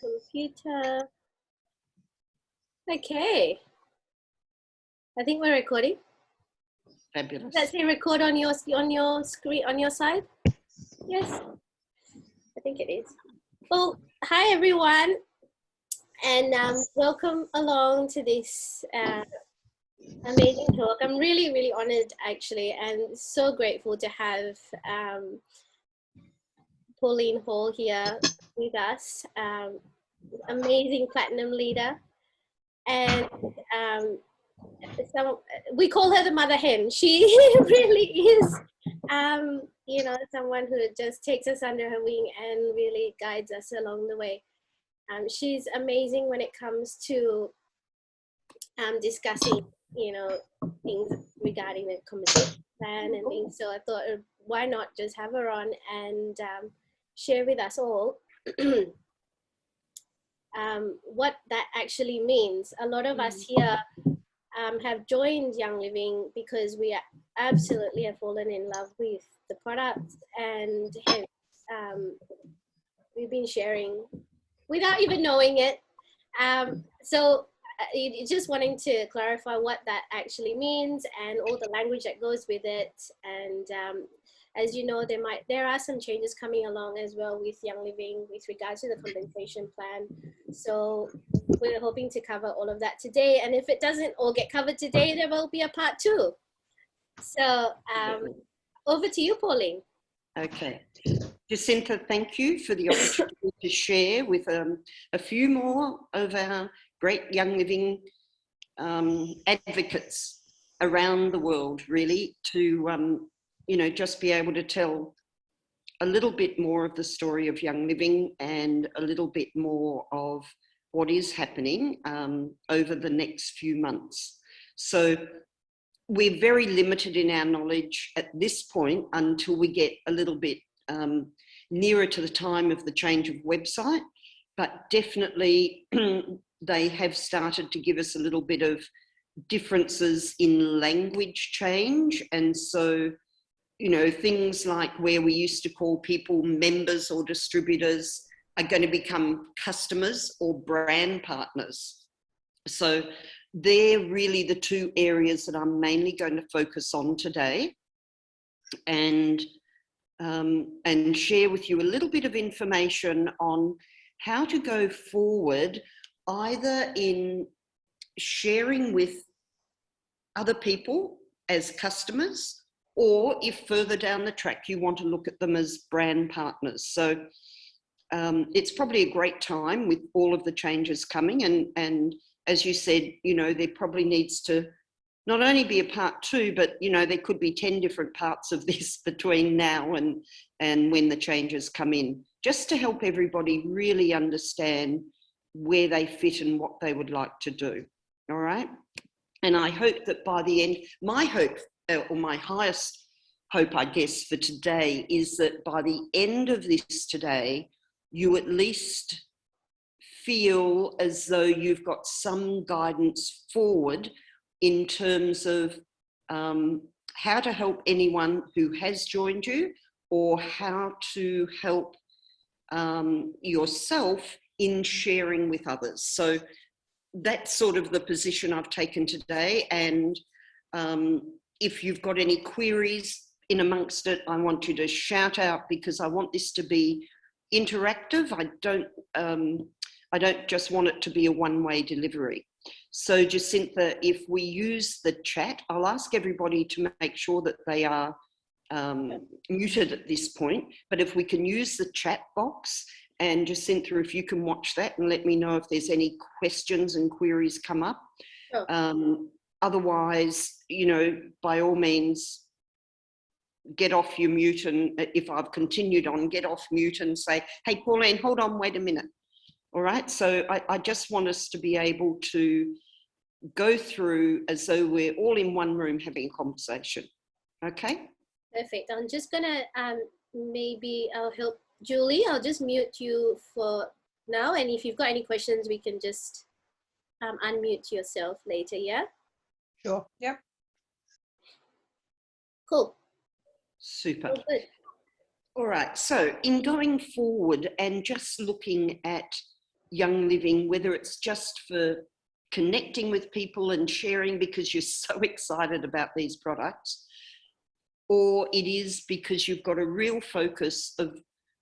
computer. Okay. I think we're recording. Fabulous. Let's say record on your screen on your side. Yes, I think it is. Well, hi everyone, and welcome along to this amazing talk. I'm really honored actually, and so grateful to have Pauline Hall here with us, amazing platinum leader, and we call her the mother hen. She really is, you know, someone who just takes us under her wing and really guides us along the way. She's amazing when it comes to discussing, you know, things regarding the compensation plan and things. So I thought, why not just have her on and share with us all what that actually means. A lot of us here have joined Young Living because we absolutely have fallen in love with the products, and hence we've been sharing without even knowing it. So just wanting to clarify what that actually means and all the language that goes with it. And as you know, there are some changes coming along as well with Young Living with regards to the compensation plan. So we're hoping to cover all of that today. And if it doesn't all get covered today, there will be a part 2. So over to you, Pauline. Okay. Jacinta, thank you for the opportunity to share with a few more of our great Young Living advocates around the world, really, to, you know, just be able to tell a little bit more of the story of Young Living and a little bit more of what is happening over the next few months. So we're very limited in our knowledge at this point until we get a little bit nearer to the time of the change of website, but definitely they have started to give us a little bit of differences in language change. And so, you know, things like where we used to call people members or distributors are going to become customers or brand partners. So they're really the 2 areas that I'm mainly going to focus on today, and share with you a little bit of information on how to go forward, either in sharing with other people as customers, or if further down the track you want to look at them as brand partners. So it's probably a great time with all of the changes coming, and as you said, you know, there probably needs to not only be a part 2, but, you know, there could be 10 different parts of this between now and when the changes come in, just to help everybody really understand where they fit and what they would like to do. All right. And I hope that by the end, my hope, or my highest hope, I guess, for today is that by the end of this today, you at least feel as though you've got some guidance forward in terms of how to help anyone who has joined you, or how to help yourself in sharing with others. So that's sort of the position I've taken today. And if you've got any queries in amongst it, I want you to shout out, because I want this to be interactive. I don't just want it to be a one-way delivery. So Jacinta, if we use the chat, I'll ask everybody to make sure that they are muted at this point, but if we can use the chat box, and Jacinta, if you can watch that and let me know if there's any questions and queries come up. Sure. Otherwise, you know, by all means, get off your mute, and if I've continued on, get off mute and say, hey, Pauline, hold on, wait a minute. All right, so I just want us to be able to go through as though we're all in one room having a conversation. Okay? Perfect. I'm just gonna, maybe I'll help Julie. I'll just mute you for now. And if you've got any questions, we can just unmute yourself later, yeah? Sure, yep. Cool. Super. All good. All right, so in going forward and just looking at Young Living, whether it's just for connecting with people and sharing because you're so excited about these products, or it is because you've got a real focus of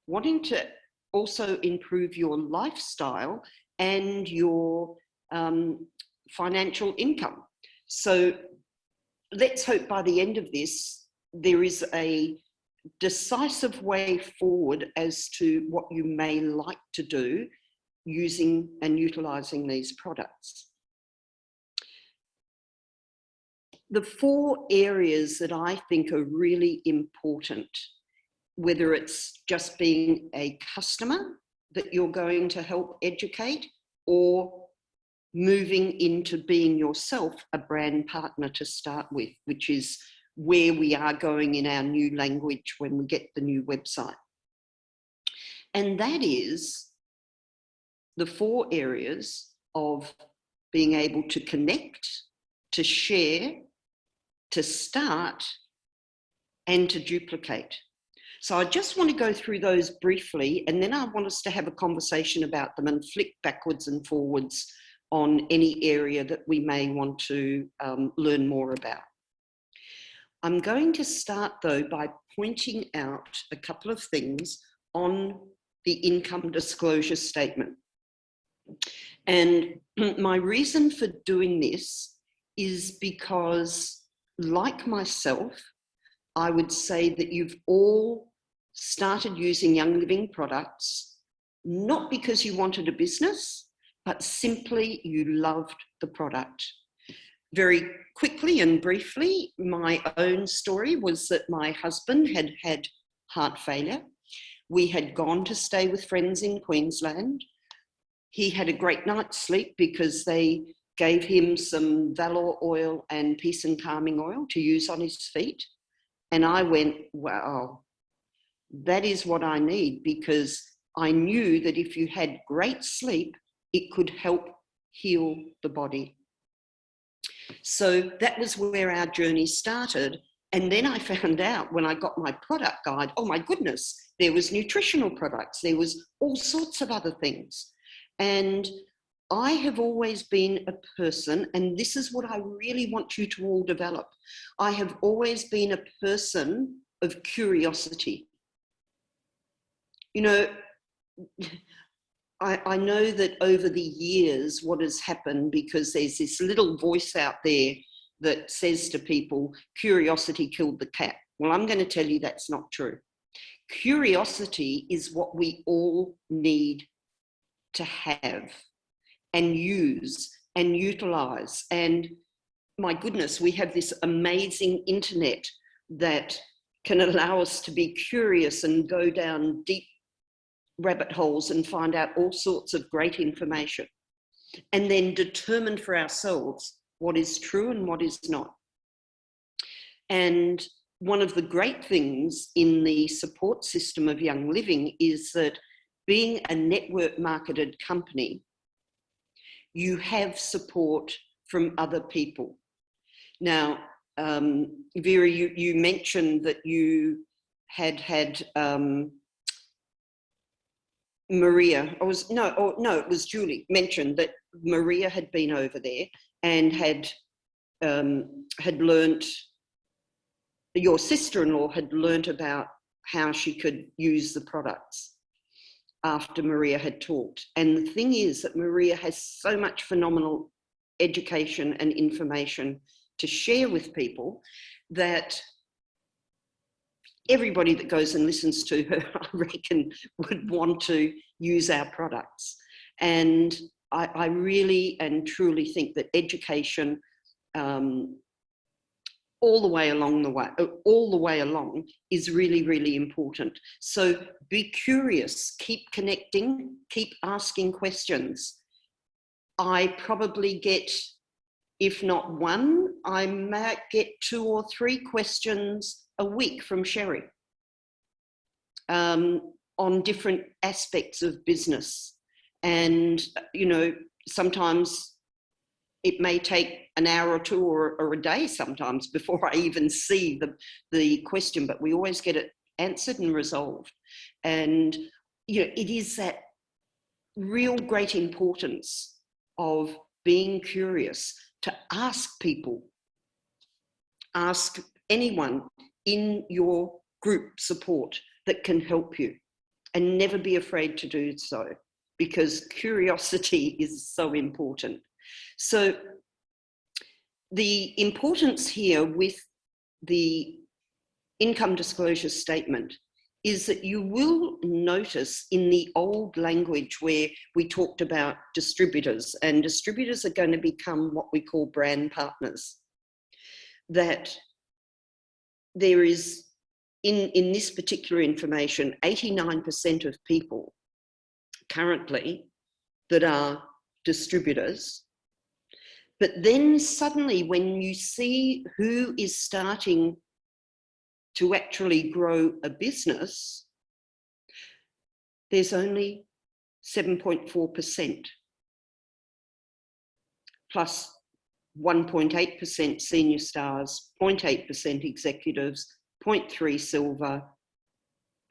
wanting to also improve your lifestyle and your financial income. So let's hope by the end of this, there is a decisive way forward as to what you may like to do using and utilising these products. The 4 areas that I think are really important, whether it's just being a customer that you're going to help educate, or moving into being yourself a brand partner to start with, which is where we are going in our new language when we get the new website. And that is the 4 areas of being able to connect, to share, to start, and to duplicate. So I just want to go through those briefly, and then I want us to have a conversation about them and flick backwards and forwards on any area that we may want to learn more about. I'm going to start though by pointing out a couple of things on the income disclosure statement. And my reason for doing this is because, like myself, I would say that you've all started using Young Living products, not because you wanted a business, but simply you loved the product. Very quickly and briefly, my own story was that my husband had had heart failure. We had gone to stay with friends in Queensland. He had a great night's sleep because they gave him some Valor oil and Peace and Calming oil to use on his feet. And I went, wow, that is what I need, because I knew that if you had great sleep, it could help heal the body. So that was where our journey started. And then I found out when I got my product guide, oh my goodness, there was nutritional products, there was all sorts of other things. And I have always been a person, and this is what I really want you to all develop. I have always been a person of curiosity. You know, I know that over the years, what has happened, because there's this little voice out there that says to people, curiosity killed the cat. Well, I'm going to tell you that's not true. Curiosity is what we all need to have and use and utilize. And my goodness, we have this amazing internet that can allow us to be curious and go down deep rabbit holes and find out all sorts of great information, and then determine for ourselves what is true and what is not. And one of the great things in the support system of Young Living is that, being a network marketed company, you have support from other people. Now, Vera, you mentioned that you had Maria, it was Julie, mentioned that Maria had been over there and had learnt, your sister-in-law had learnt about how she could use the products after Maria had talked. And the thing is that Maria has so much phenomenal education and information to share with people that everybody that goes and listens to her, I reckon, would want to use our products. And I really and truly think that education all the way along is really, really important. So be curious, keep connecting, keep asking questions. I probably get, if not one, I might get 2 or 3 questions a week from Sherry on different aspects of business. And, you know, sometimes it may take an hour or 2 or a day sometimes before I even see the question, but we always get it answered and resolved. And, you know, it is that real great importance of being curious, to ask people, ask anyone in your group support that can help you, and never be afraid to do so, because curiosity is so important. So the importance here with the income disclosure statement is that you will notice in the old language where we talked about distributors, and distributors are going to become what we call brand partners, that there is, in this particular information, 89% of people currently that are distributors. But then suddenly when you see who is starting to actually grow a business, there's only 7.4%, plus 1.8% senior stars, 0.8% executives, 0.3 silver,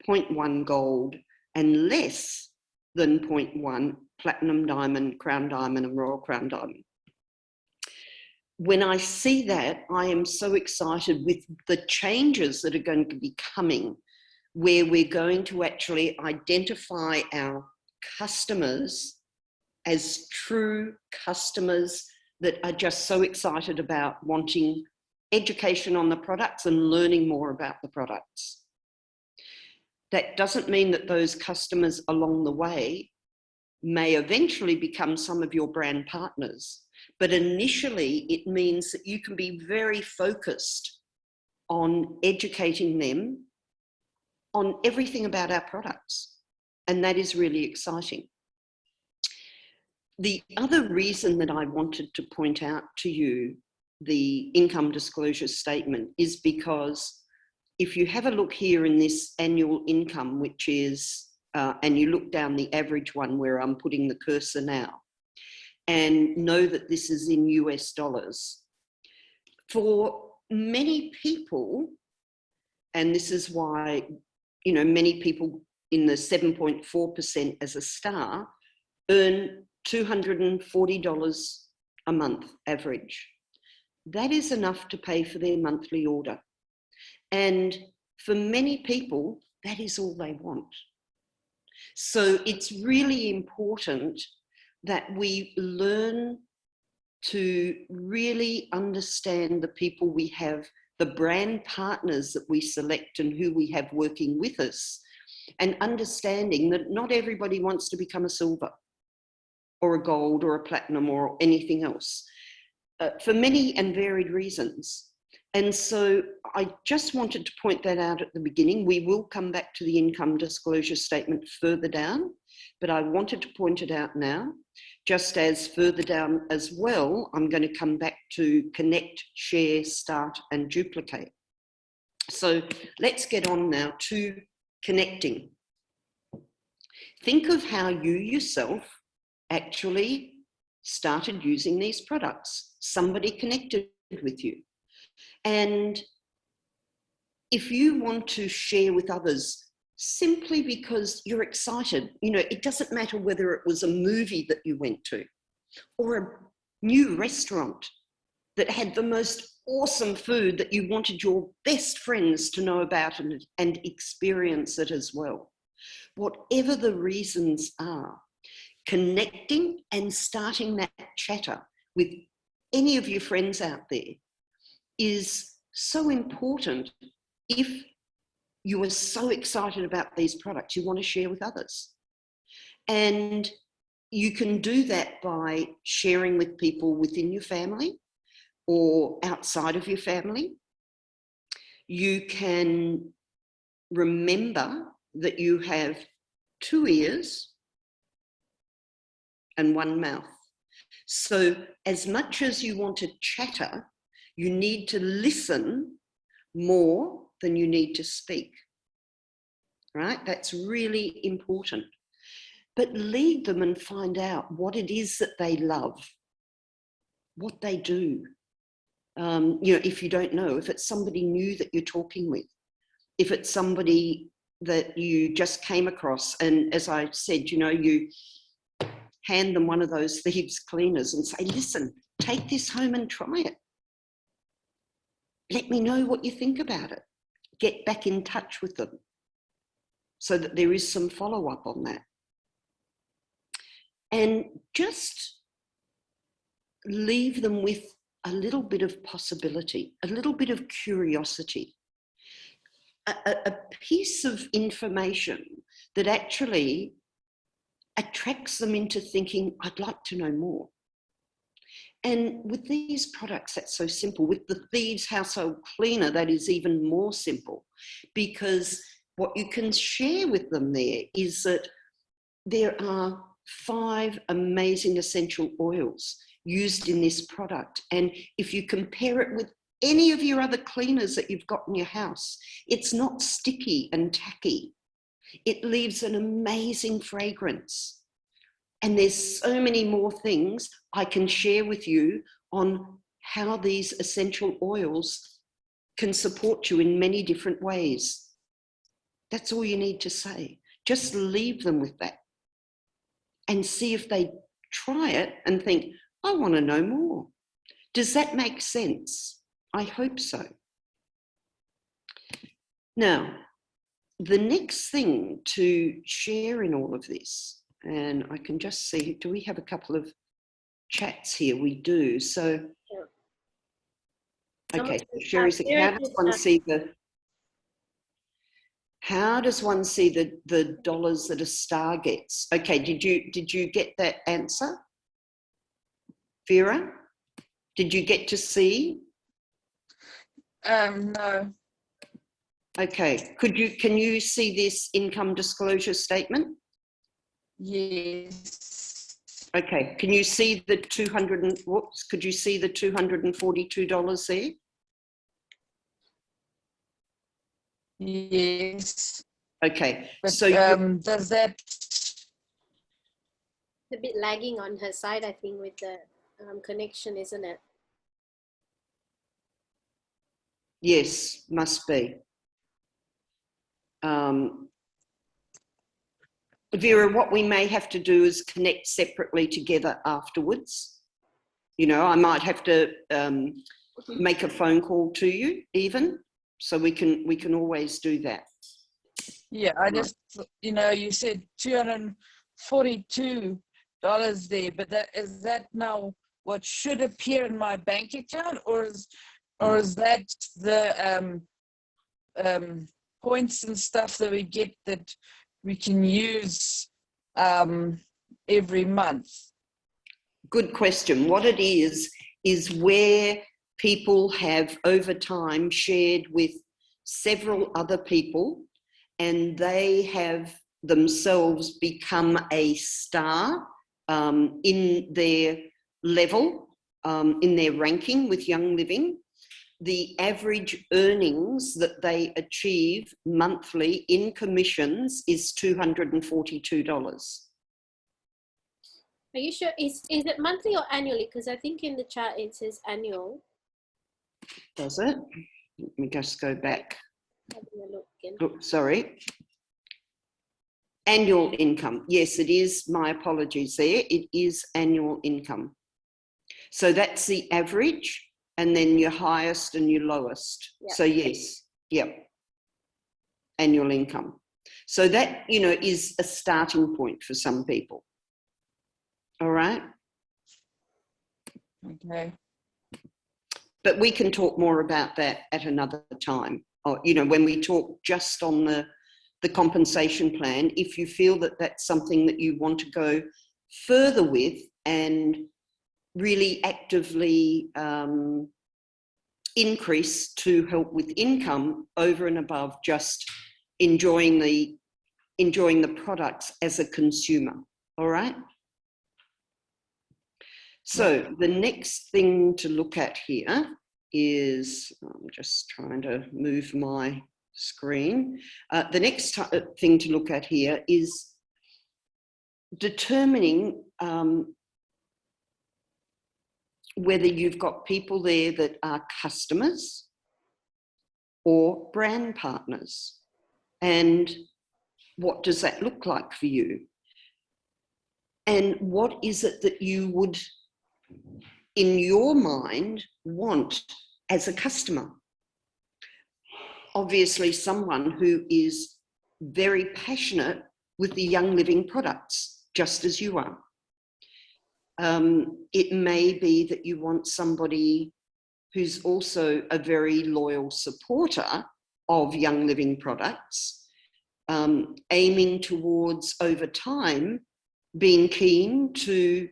0.1 gold, and less than 0.1 platinum diamond, crown diamond, and royal crown diamond. When I see that, I am so excited with the changes that are going to be coming, where we're going to actually identify our customers as true customers that are just so excited about wanting education on the products and learning more about the products. That doesn't mean that those customers along the way may eventually become some of your brand partners, but initially it means that you can be very focused on educating them on everything about our products, and that is really exciting. The other reason that I wanted to point out to you the income disclosure statement is because if you have a look here in this annual income, which is, and you look down the average one where I'm putting the cursor now, and know that this is in US dollars. For many people, and this is why, you know, many people in the 7.4% as a star earn $240 a month average. That is enough to pay for their monthly order. And for many people, that is all they want. So it's really important that we learn to really understand the people we have, the brand partners that we select and who we have working with us, and understanding that not everybody wants to become a silver or a gold or a platinum or anything else, for many and varied reasons. And so I just wanted to point that out at the beginning. We will come back to the income disclosure statement further down, but I wanted to point it out now. Just as further down as well, I'm going to come back to connect, share, start, and duplicate. So let's get on now to connecting. Think of how you yourself actually started using these products. Somebody connected with you. And if you want to share with others simply because you're excited, you know, it doesn't matter whether it was a movie that you went to or a new restaurant that had the most awesome food that you wanted your best friends to know about and experience it as well. Whatever the reasons are, connecting and starting that chatter with any of your friends out there is so important. If you are so excited about these products, you want to share with others. And you can do that by sharing with people within your family or outside of your family. You can remember that you have 2 ears and 1 mouth. So as much as you want to chatter, you need to listen more than you need to speak, right? That's really important. But lead them and find out what it is that they love, what they do. You know, if you don't know, if it's somebody new that you're talking with, if it's somebody that you just came across, and as I said, you know, you hand them one of those thieves cleaners and say, listen, take this home and try it. Let me know what you think about it. Get back in touch with them so that there is some follow-up on that. And just leave them with a little bit of possibility, a little bit of curiosity, a piece of information that actually attracts them into thinking, I'd like to know more. And with these products, that's so simple. With the Thieves Household Cleaner, that is even more simple, because what you can share with them there is that there are 5 amazing essential oils used in this product. And if you compare it with any of your other cleaners that you've got in your house, it's not sticky and tacky. It leaves an amazing fragrance. And there's so many more things I can share with you on how these essential oils can support you in many different ways. That's all you need to say. Just leave them with that and see if they try it and think, I want to know more. Does that make sense? I hope so. Now, the next thing to share in all of this, and I can just see, do we have a couple of chats here? We do. So, okay, Sherry's like, how does one see the dollars that a star gets? Okay, did you get that answer? Vera, did you get to see? No. Okay, can you see this income disclosure statement? Yes. Okay, can you see the could you see the $242 there? Yes. Okay, but, so does that... It's a bit lagging on her side, I think, with the connection, isn't it? Yes, must be. Vera, what we may have to do is connect separately together afterwards. You know, I might have to make a phone call to you even, so we can always do that. Yeah, I just, you know, you said $242 there, but is that now what should appear in my bank account, or is that the points and stuff that we get that we can use every month? Good question. What it is where people have over time shared with several other people, and they have themselves become a star in their level, in their ranking with Young Living. The average earnings that they achieve monthly in commissions is $242. Are you sure? Is it monthly or annually? Because I think in the chart it says annual. Does it? Let me just go back. Having a look again. Oh, sorry. Annual income. Yes, it is. My apologies there. It is annual income. So that's the average, and then your highest and your lowest. Yep. So yes, yep. Annual income. So that, you know, is a starting point for some people. All right. Okay. But we can talk more about that at another time. Or, you know, when we talk just on the compensation plan, if you feel that that's something that you want to go further with and really actively increase to help with income over and above just enjoying the products as a consumer. All right. So the next thing to look at here is, I'm just trying to move my screen. The next thing to look at here is determining whether you've got people there that are customers or brand partners. And what does that look like for you? And what is it that you would, in your mind, want as a customer? Obviously, someone who is very passionate with the Young Living products, just as you are. It may be that you want somebody who's also a very loyal supporter of Young Living products, aiming towards, over time, being keen to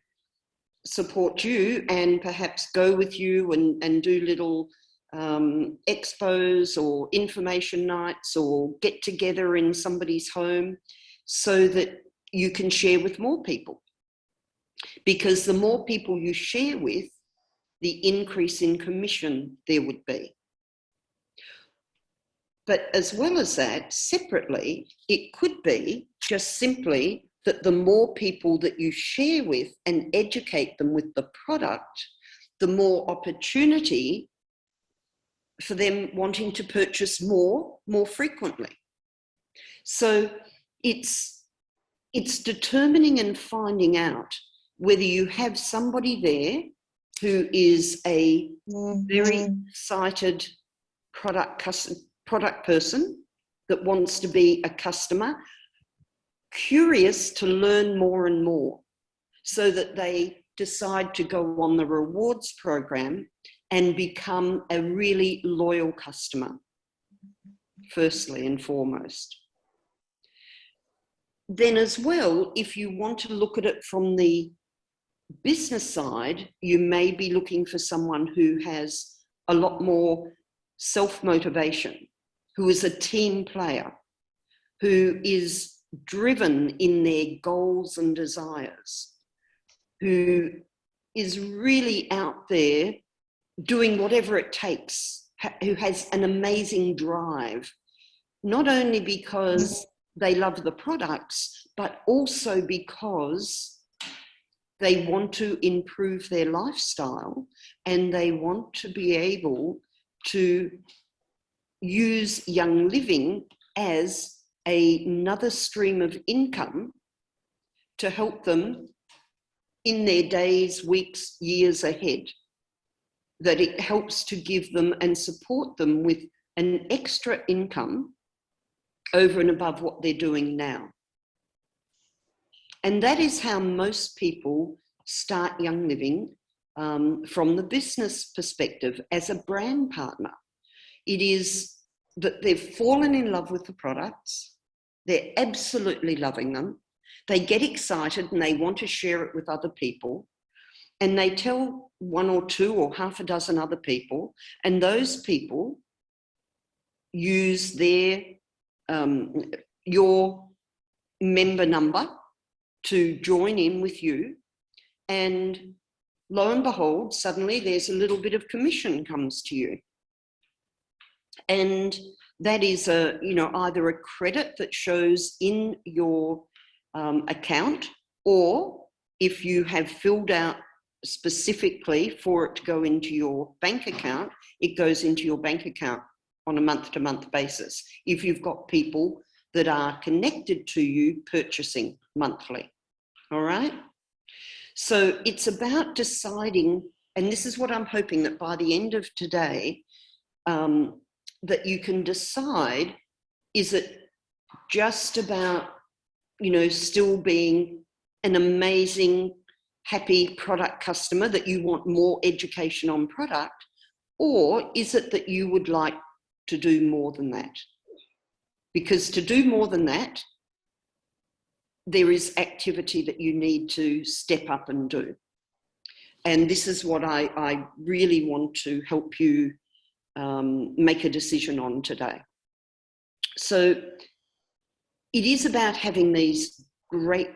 support you and perhaps go with you and do little expos or information nights or get together in somebody's home so that you can share with more people. Because the more people you share with, the increase in commission there would be. But as well as that, separately, it could be just simply that the more people that you share with and educate them with the product, the more opportunity for them wanting to purchase more frequently. So it's determining and finding out whether you have somebody there who is a very excited product person that wants to be a customer, curious to learn more and more, so that they decide to go on the rewards program and become a really loyal customer, firstly and foremost. Then as well, if you want to look at it from the business side, you may be looking for someone who has a lot more self-motivation, who is a team player, who is driven in their goals and desires, who is really out there doing whatever it takes, who has an amazing drive, not only because they love the products, but also because they want to improve their lifestyle and they want to be able to use Young Living as another stream of income to help them in their days, weeks, years ahead. That it helps to give them and support them with an extra income over and above what they're doing now. And that is how most people start Young Living from the business perspective as a brand partner. It is that they've fallen in love with the products, they're absolutely loving them, they get excited and they want to share it with other people, and they tell one or two or half a dozen other people, and those people use their your member number to join in with you, and lo and behold, suddenly there's a little bit of commission comes to you. And that is either a credit that shows in your account, or if you have filled out specifically for it to go into your bank account, it goes into your bank account on a month-to-month basis, if you've got people that are connected to you purchasing monthly. All right? So it's about deciding, and this is what I'm hoping that by the end of today, that you can decide, is it just about, still being an amazing, happy product customer that you want more education on product, or is it that you would like to do more than that? Because to do more than that, there is activity that you need to step up and do. And this is what I really want to help you make a decision on today. So it is about having these great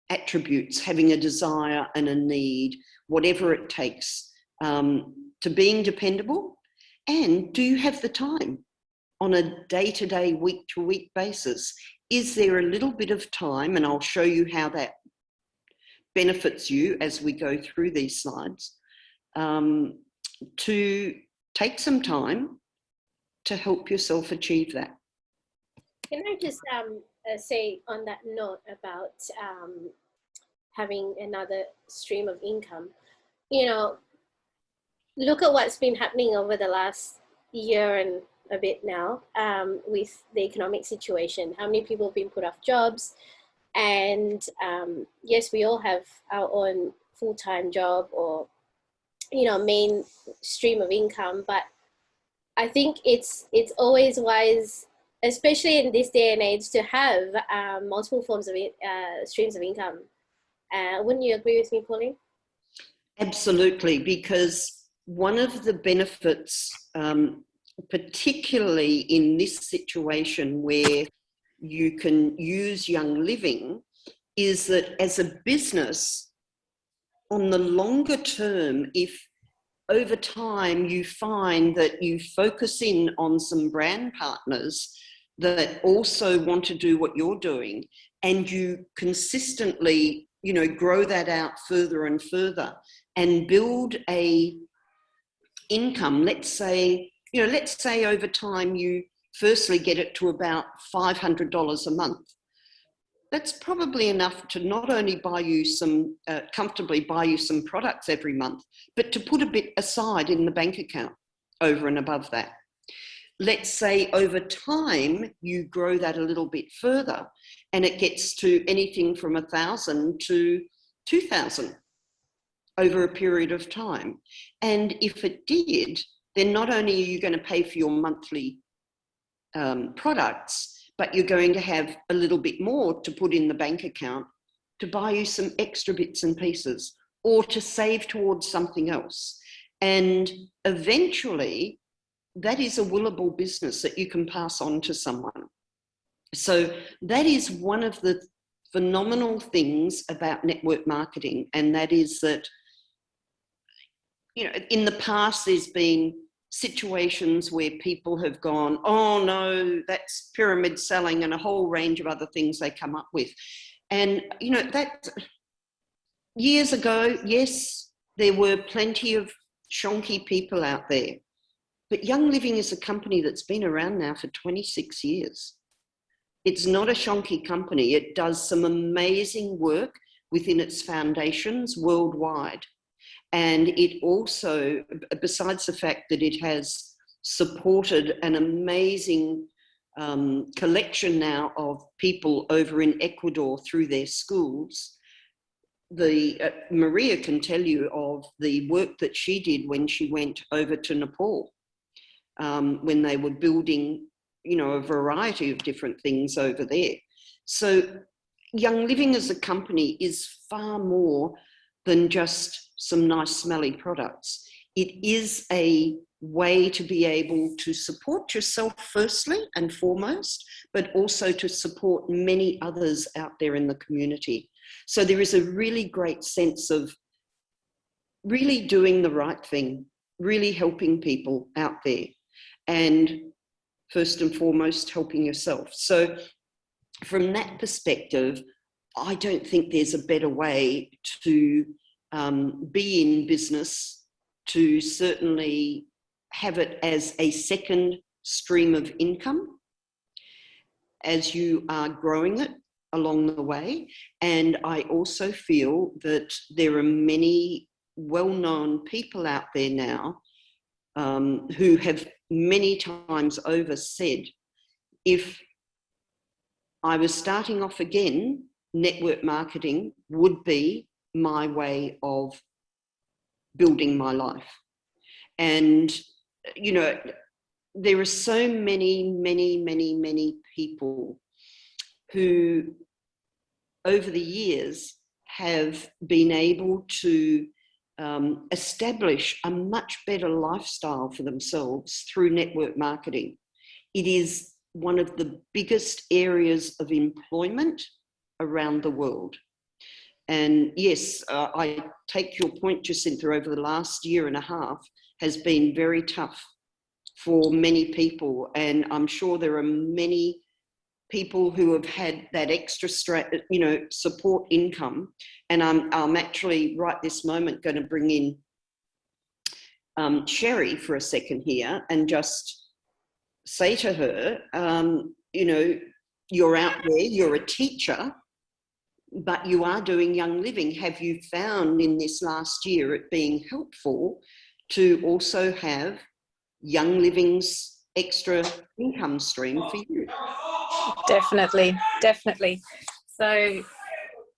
attributes, having a desire and a need, whatever it takes, to being dependable. And do you have the time on a day-to-day, week-to-week basis? Is there a little bit of time, and I'll show you how that benefits you as we go through these slides, to take some time to help yourself achieve that. Can I just say on that note about having another stream of income. You know, look at what's been happening over the last year and a bit now, with the economic situation. How many people have been put off jobs? And yes, we all have our own full-time job or, you know, main stream of income, but I think it's always wise, especially in this day and age, to have multiple forms of streams of income. Wouldn't you agree with me, Pauline? Absolutely, because one of the benefits, particularly in this situation where you can use Young Living, is that as a business, on the longer term, if over time you find that you focus in on some brand partners that also want to do what you're doing, and you consistently, you know, grow that out further and further and build a income, let's say over time you firstly get it to about $500 a month. That's probably enough to not only buy you some, comfortably buy you some products every month, but to put a bit aside in the bank account over and above that. Let's say over time you grow that a little bit further and it gets to anything from 1,000 to 2,000 over a period of time. And if it did, then not only are you going to pay for your monthly products, but you're going to have a little bit more to put in the bank account to buy you some extra bits and pieces or to save towards something else. And eventually, that is a willable business that you can pass on to someone. So that is one of the phenomenal things about network marketing, and that is that, you know, in the past there's been situations where people have gone, oh no, that's pyramid selling, and a whole range of other things they come up with. And, you know, that years ago, yes, there were plenty of shonky people out there, but Young Living is a company that's been around now for 26 years. It's not a shonky company. It does some amazing work within its foundations worldwide. And it also, besides the fact that it has supported an amazing collection now of people over in Ecuador through their schools, Maria can tell you of the work that she did when she went over to Nepal, when they were building, you know, a variety of different things over there. So Young Living as a company is far more than just some nice smelly products. It is a way to be able to support yourself firstly and foremost, but also to support many others out there in the community. So there is a really great sense of really doing the right thing, really helping people out there, and first and foremost, helping yourself. So from that perspective, I don't think there's a better way to be in business, to certainly have it as a second stream of income as you are growing it along the way. And I also feel that there are many well-known people out there now who have many times over said, if I was starting off again, network marketing would be my way of building my life. And, you know, there are so many, many, many, many people who over the years have been able to establish a much better lifestyle for themselves through network marketing. It is one of the biggest areas of employment around the world. And yes, I take your point, Jacinta, over the last year and a half has been very tough for many people. And I'm sure there are many people who have had that extra, support income. And I'm actually right this moment going to bring in Sherry for a second here and just say to her, you're out there, you're a teacher, but you are doing Young Living. Have you found in this last year it being helpful to also have Young Living's extra income stream for you? Definitely, definitely. So I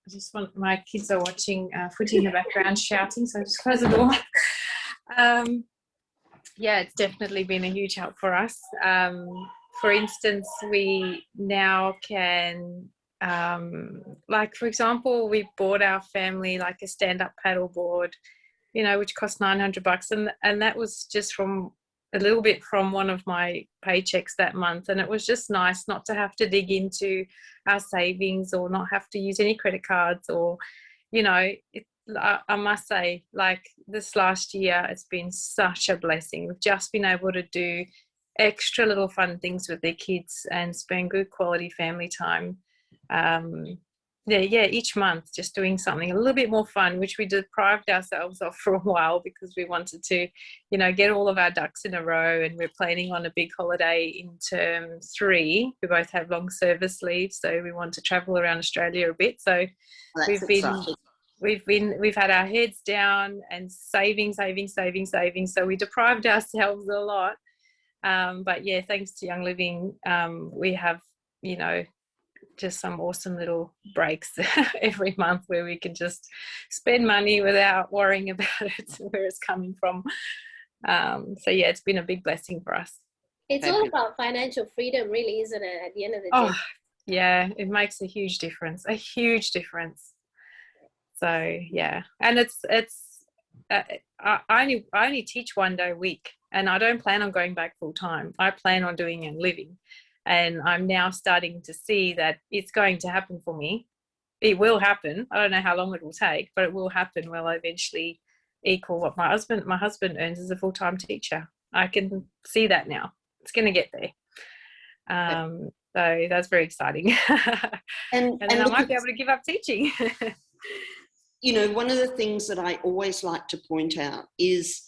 just want, my kids are watching footy in the background shouting, so just close the door. Yeah, it's definitely been a huge help for us. For instance, we now can, like for example, we bought our family like a stand-up paddle board, you know, which cost $900, and that was just from a little bit from one of my paychecks that month. And it was just nice not to have to dig into our savings or not have to use any credit cards, or, you know, I must say, like this last year, it's been such a blessing. We've just been able to do extra little fun things with their kids and spend good quality family time. Yeah, each month just doing something a little bit more fun, which we deprived ourselves of for a while because we wanted to, you know, get all of our ducks in a row, and we're planning on a big holiday in term 3. We both have long service leave, so we want to travel around Australia a bit. So we've had our heads down and saving. So we deprived ourselves a lot. But yeah, thanks to Young Living, we have, you know, just some awesome little breaks every month where we can just spend money without worrying about it, where it's coming from. So yeah, it's been a big blessing for us. It's all about financial freedom, really, isn't it, at the end of the day? Yeah, it makes a huge difference. So yeah, and it's I only teach 1 day a week, and I don't plan on going back full time. I plan on doing Young Living, and I'm now starting to see that it's going to happen for me. It will happen. I don't know how long it will take, but it will happen. Will eventually equal what my husband earns as a full-time teacher. I can see that now. It's going to get there. So that's very exciting. and then I might be able to give up teaching. You know, one of the things that I always like to point out is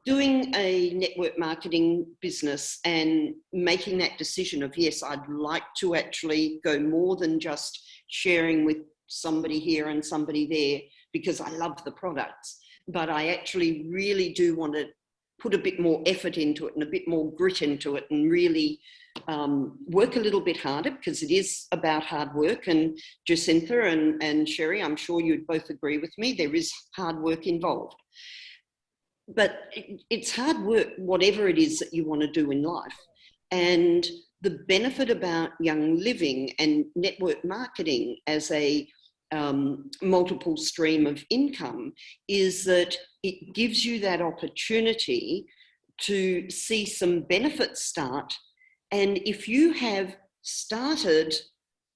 doing a network marketing business and making that decision of, yes, I'd like to actually go more than just sharing with somebody here and somebody there because I love the products, but I actually really do want to put a bit more effort into it and a bit more grit into it, and really work a little bit harder, because it is about hard work. And Jacinta and Sherry, I'm sure you'd both agree with me, there is hard work involved. But it's hard work, whatever it is that you want to do in life. And the benefit about Young Living and network marketing as a multiple stream of income is that it gives you that opportunity to see some benefits start. And if you have started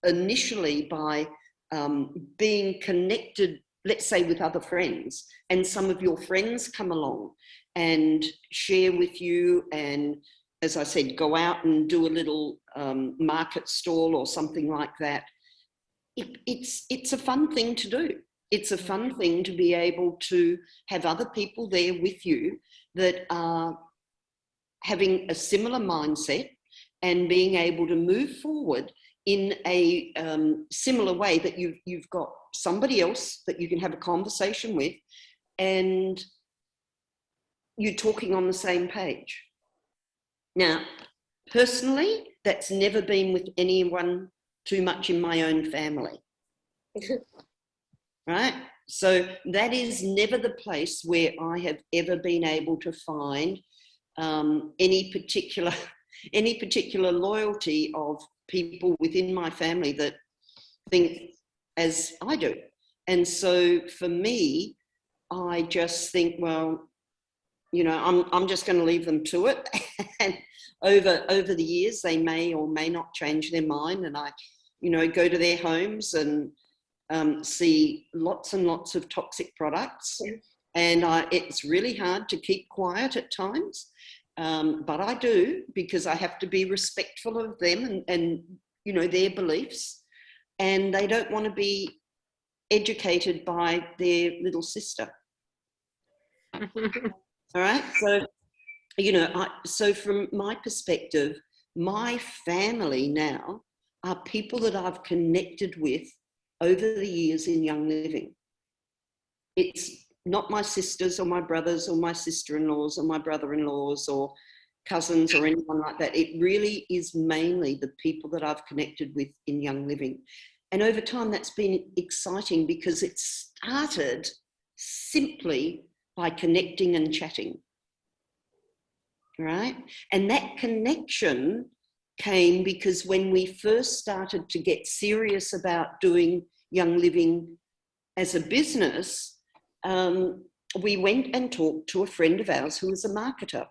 initially by being connected, let's say with other friends, and some of your friends come along and share with you, and as I said, go out and do a little market stall or something like that, it's a fun thing to do. It's a fun thing to be able to have other people there with you that are having a similar mindset and being able to move forward in a similar way, that you've got somebody else that you can have a conversation with and you're talking on the same page. Now, personally, that's never been with anyone too much in my own family. Right? So that is never the place where I have ever been able to find any particular loyalty of people within my family that think as I do. And so for me, I just think, well, you know, I'm just going to leave them to it. And over the years, they may or may not change their mind. And I, you know, go to their homes and see lots and lots of toxic products. And it's really hard to keep quiet at times. But I do, because I have to be respectful of them and you know, their beliefs. And they don't want to be educated by their little sister. All right. So, you know, so from my perspective, my family now are people that I've connected with over the years in Young Living. It's not my sisters or my brothers or my sister-in-laws or my brother-in-laws or cousins or anyone like that. It really is mainly the people that I've connected with in Young Living. And over time, that's been exciting because it started simply by connecting and chatting, right? And that connection came because when we first started to get serious about doing Young Living as a business, we went and talked to a friend of ours who was a marketer.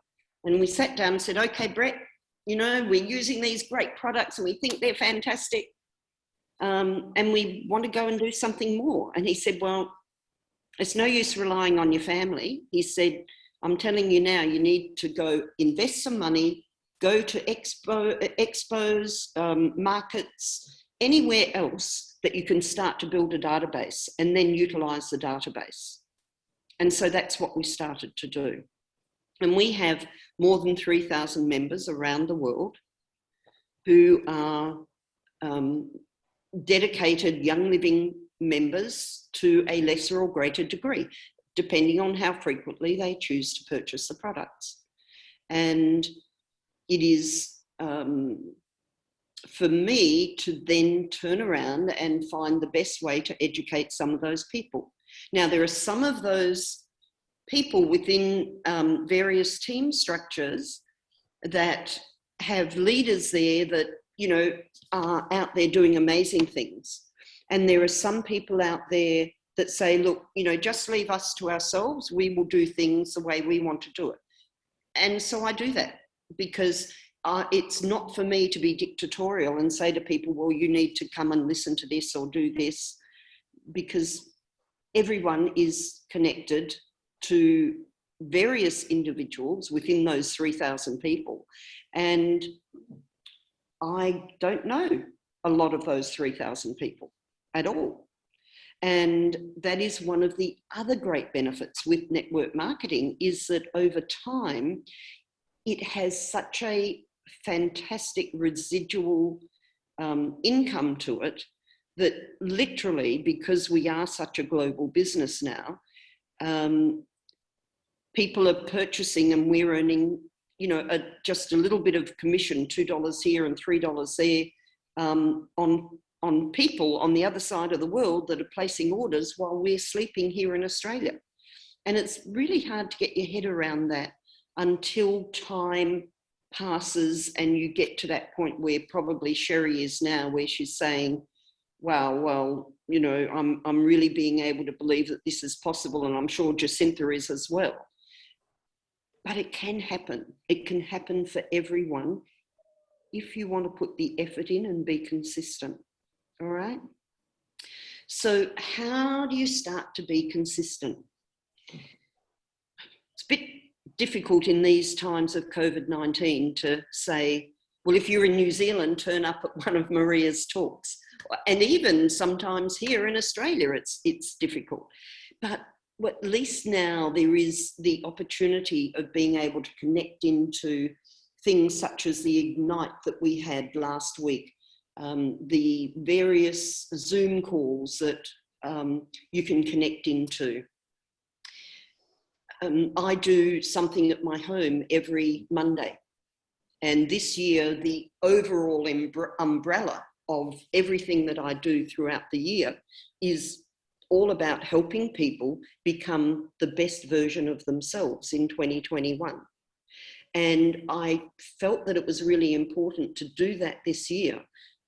And we sat down and said, okay, Brett, you know, we're using these great products and we think they're fantastic. And we want to go and do something more. And he said, well, it's no use relying on your family. He said, I'm telling you now, you need to go invest some money, go to expos, markets, anywhere else that you can start to build a database and then utilize the database. And so that's what we started to do. And we have more than 3,000 members around the world who are dedicated Young Living members to a lesser or greater degree, depending on how frequently they choose to purchase the products. And it is for me to then turn around and find the best way to educate some of those people. Now, there are some of those people within various team structures that have leaders there that, you know, are out there doing amazing things. And there are some people out there that say, look, you know, just leave us to ourselves. We will do things the way we want to do it. And so I do that because it's not for me to be dictatorial and say to people, well, you need to come and listen to this or do this, because everyone is connected to various individuals within those 3,000 people. And I don't know a lot of those 3,000 people at all. And that is one of the other great benefits with network marketing, is that over time, it has such a fantastic residual income to it that literally, because we are such a global business now, people are purchasing and we're earning, you know, just a little bit of commission, $2 here and $3 there, on people on the other side of the world that are placing orders while we're sleeping here in Australia. And it's really hard to get your head around that until time passes and you get to that point where probably Sherry is now, where she's saying, wow, well, you know, I'm really being able to believe that this is possible, and I'm sure Jacinta is as well. But it can happen. It can happen for everyone if you want to put the effort in and be consistent. All right? So how do you start to be consistent? It's a bit difficult in these times of COVID-19 to say, well, if you're in New Zealand, turn up at one of Maria's talks. And even sometimes here in Australia, it's difficult. But at least now there is the opportunity of being able to connect into things such as the Ignite that we had last week, the various Zoom calls that you can connect into. I do something at my home every Monday. And this year, the overall umbrella of everything that I do throughout the year is all about helping people become the best version of themselves in 2021. And I felt that it was really important to do that this year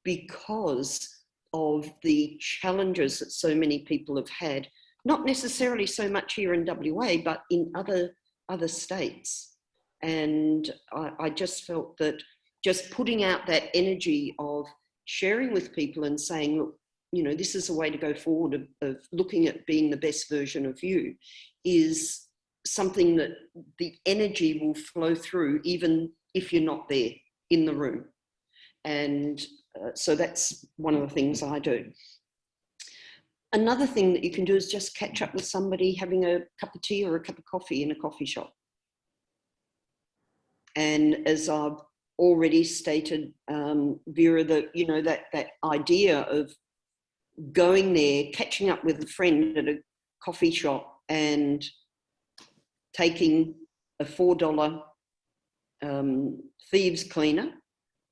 because of the challenges that so many people have had, not necessarily so much here in WA, but in other states. And I just felt that just putting out that energy of sharing with people and saying, look, you know, this is a way to go forward of looking at being the best version of you, is something that the energy will flow through even if you're not there in the room. And so that's one of the things I do. Another thing that you can do is just catch up with somebody having a cup of tea or a cup of coffee in a coffee shop. And as I've already stated, Vera, that, you know, that idea of going there, catching up with a friend at a coffee shop and taking a $4 thieves cleaner,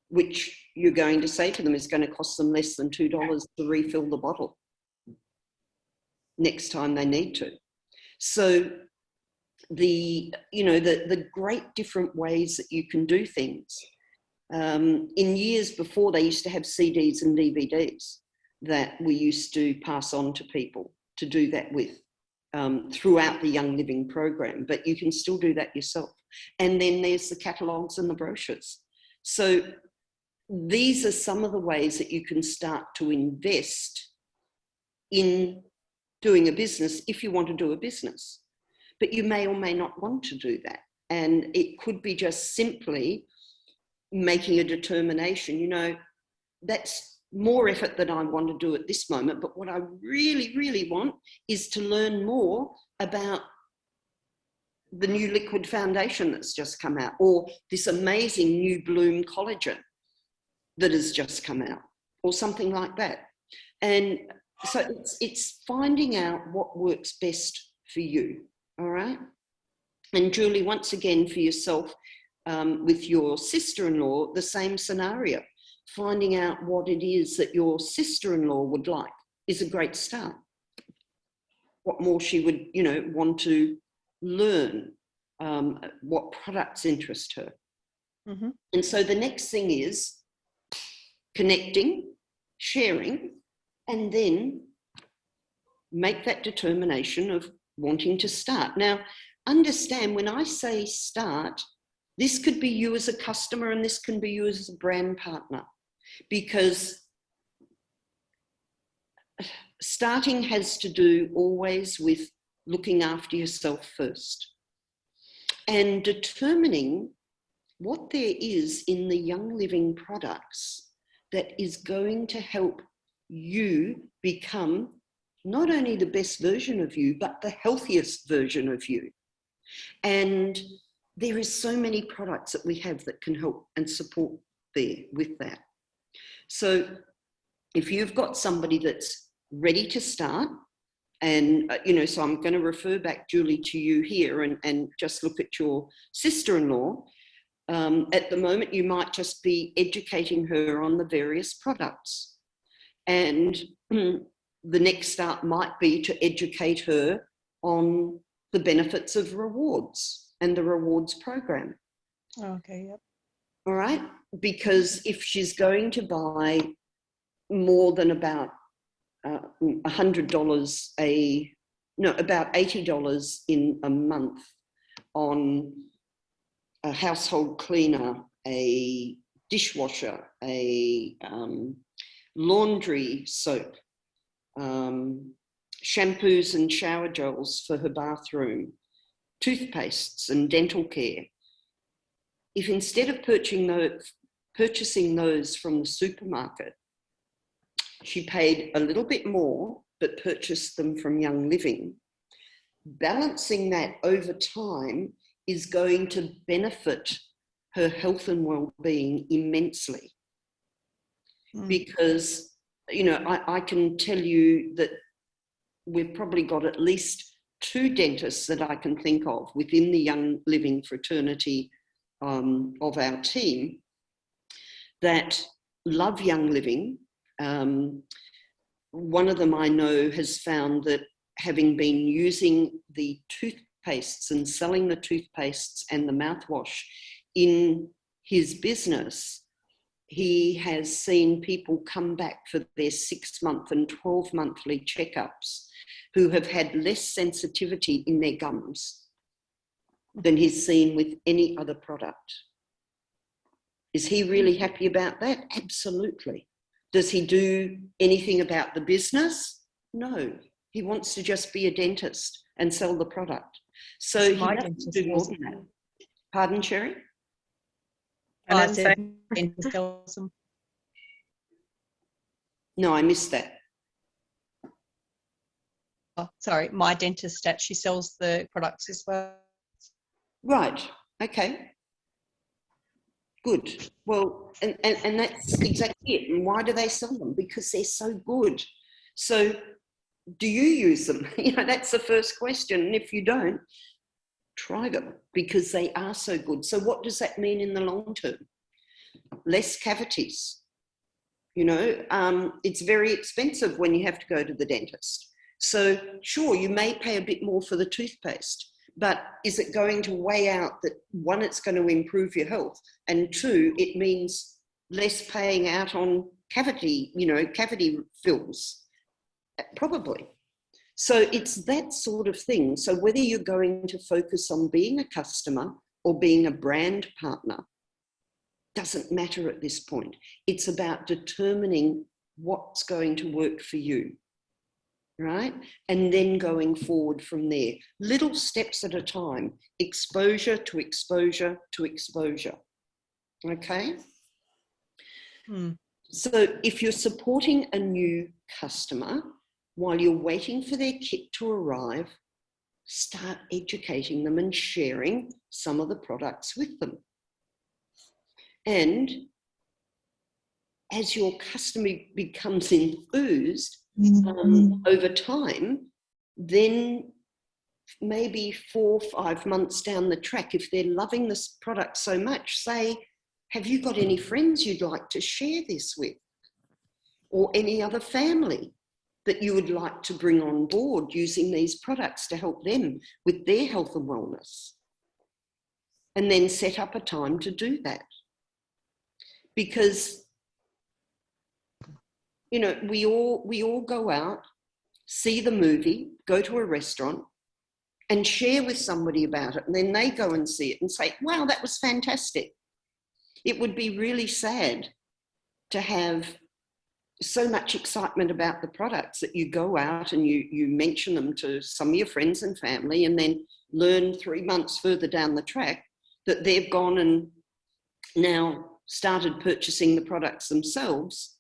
which you're going to say to them is going to cost them less than $2 to refill the bottle next time they need to. So the great different ways that you can do things. In years before, they used to have CDs and DVDs that we used to pass on to people to do that with throughout the Young Living program, but you can still do that yourself. And then there's the catalogues and the brochures. So these are some of the ways that you can start to invest in doing a business if you want to do a business. But you may or may not want to do that. And it could be just simply making a determination, you know, that's more effort than I want to do at this moment. But what I really, really want is to learn more about the new liquid foundation that's just come out, or this amazing new Bloom collagen that has just come out, or something like that. And so it's finding out what works best for you, all right? And Julie, once again, for yourself, with your sister-in-law, the same scenario. Finding out what it is that your sister-in-law would like is a great start. What more she would, you know, want to learn, what products interest her. Mm-hmm. And so the next thing is connecting, sharing, and then make that determination of wanting to start. Now, understand when I say start, this could be you as a customer and this can be you as a brand partner, because starting has to do always with looking after yourself first and determining what there is in the Young Living products that is going to help you become not only the best version of you, but the healthiest version of you. And there is so many products that we have that can help and support there with that. So if you've got somebody that's ready to start, and, you know, so I'm going to refer back, Julie, to you here and just look at your sister-in-law. At the moment, you might just be educating her on the various products. And the next start might be to educate her on the benefits of rewards and the rewards program. Okay, yep. All right? Because if she's going to buy more than about $100 about $80 in a month on a household cleaner, a dishwasher, a laundry soap, shampoos and shower gels for her bathroom, toothpastes and dental care. If instead of purchasing those from the supermarket, she paid a little bit more but purchased them from Young Living, balancing that over time is going to benefit her health and well-being immensely. Because, you know, I can tell you that we've probably got at least 2 dentists that I can think of within the Young Living fraternity of our team that love Young Living. One of them I know has found that having been using the toothpastes and selling the toothpastes and the mouthwash in his business, he has seen people come back for their 6-month and 12-monthly checkups who have had less sensitivity in their gums than he's seen with any other product. Is he really happy about that? Absolutely. Does he do anything about the business? No. He wants to just be a dentist and sell the product. So he doesn't do more than that. Pardon, Sherry? I said dentist sells them. No, I missed that. Oh, sorry, my dentist actually sells the products as well. Right. Okay. Good. Well, and that's exactly it. And why do they sell them? Because they're so good. So do you use them? You know, that's the first question. And if you don't, try them, because they are so good. So what does that mean in the long term? Less cavities. You know, it's very expensive when you have to go to the dentist. So sure, you may pay a bit more for the toothpaste, but is it going to weigh out that, one, it's going to improve your health, and two, it means less paying out on cavity, you know, cavity fills? Probably. So it's that sort of thing. So whether you're going to focus on being a customer or being a brand partner doesn't matter at this point. It's about determining what's going to work for you, right? And then going forward from there, little steps at a time, exposure to exposure to exposure, okay? So if you're supporting a new customer, while you're waiting for their kit to arrive, start educating them and sharing some of the products with them. And as your customer becomes enthused over time, then maybe 4 or 5 months down the track, if they're loving this product so much, say, have you got any friends you'd like to share this with? Or any other family that you would like to bring on board using these products to help them with their health and wellness? And then set up a time to do that. Because, you know, we all go out, see the movie, go to a restaurant and share with somebody about it. And then they go and see it and say, wow, that was fantastic. It would be really sad to have so much excitement about the products that you go out and you mention them to some of your friends and family, and then learn 3 months further down the track that they've gone and now started purchasing the products themselves.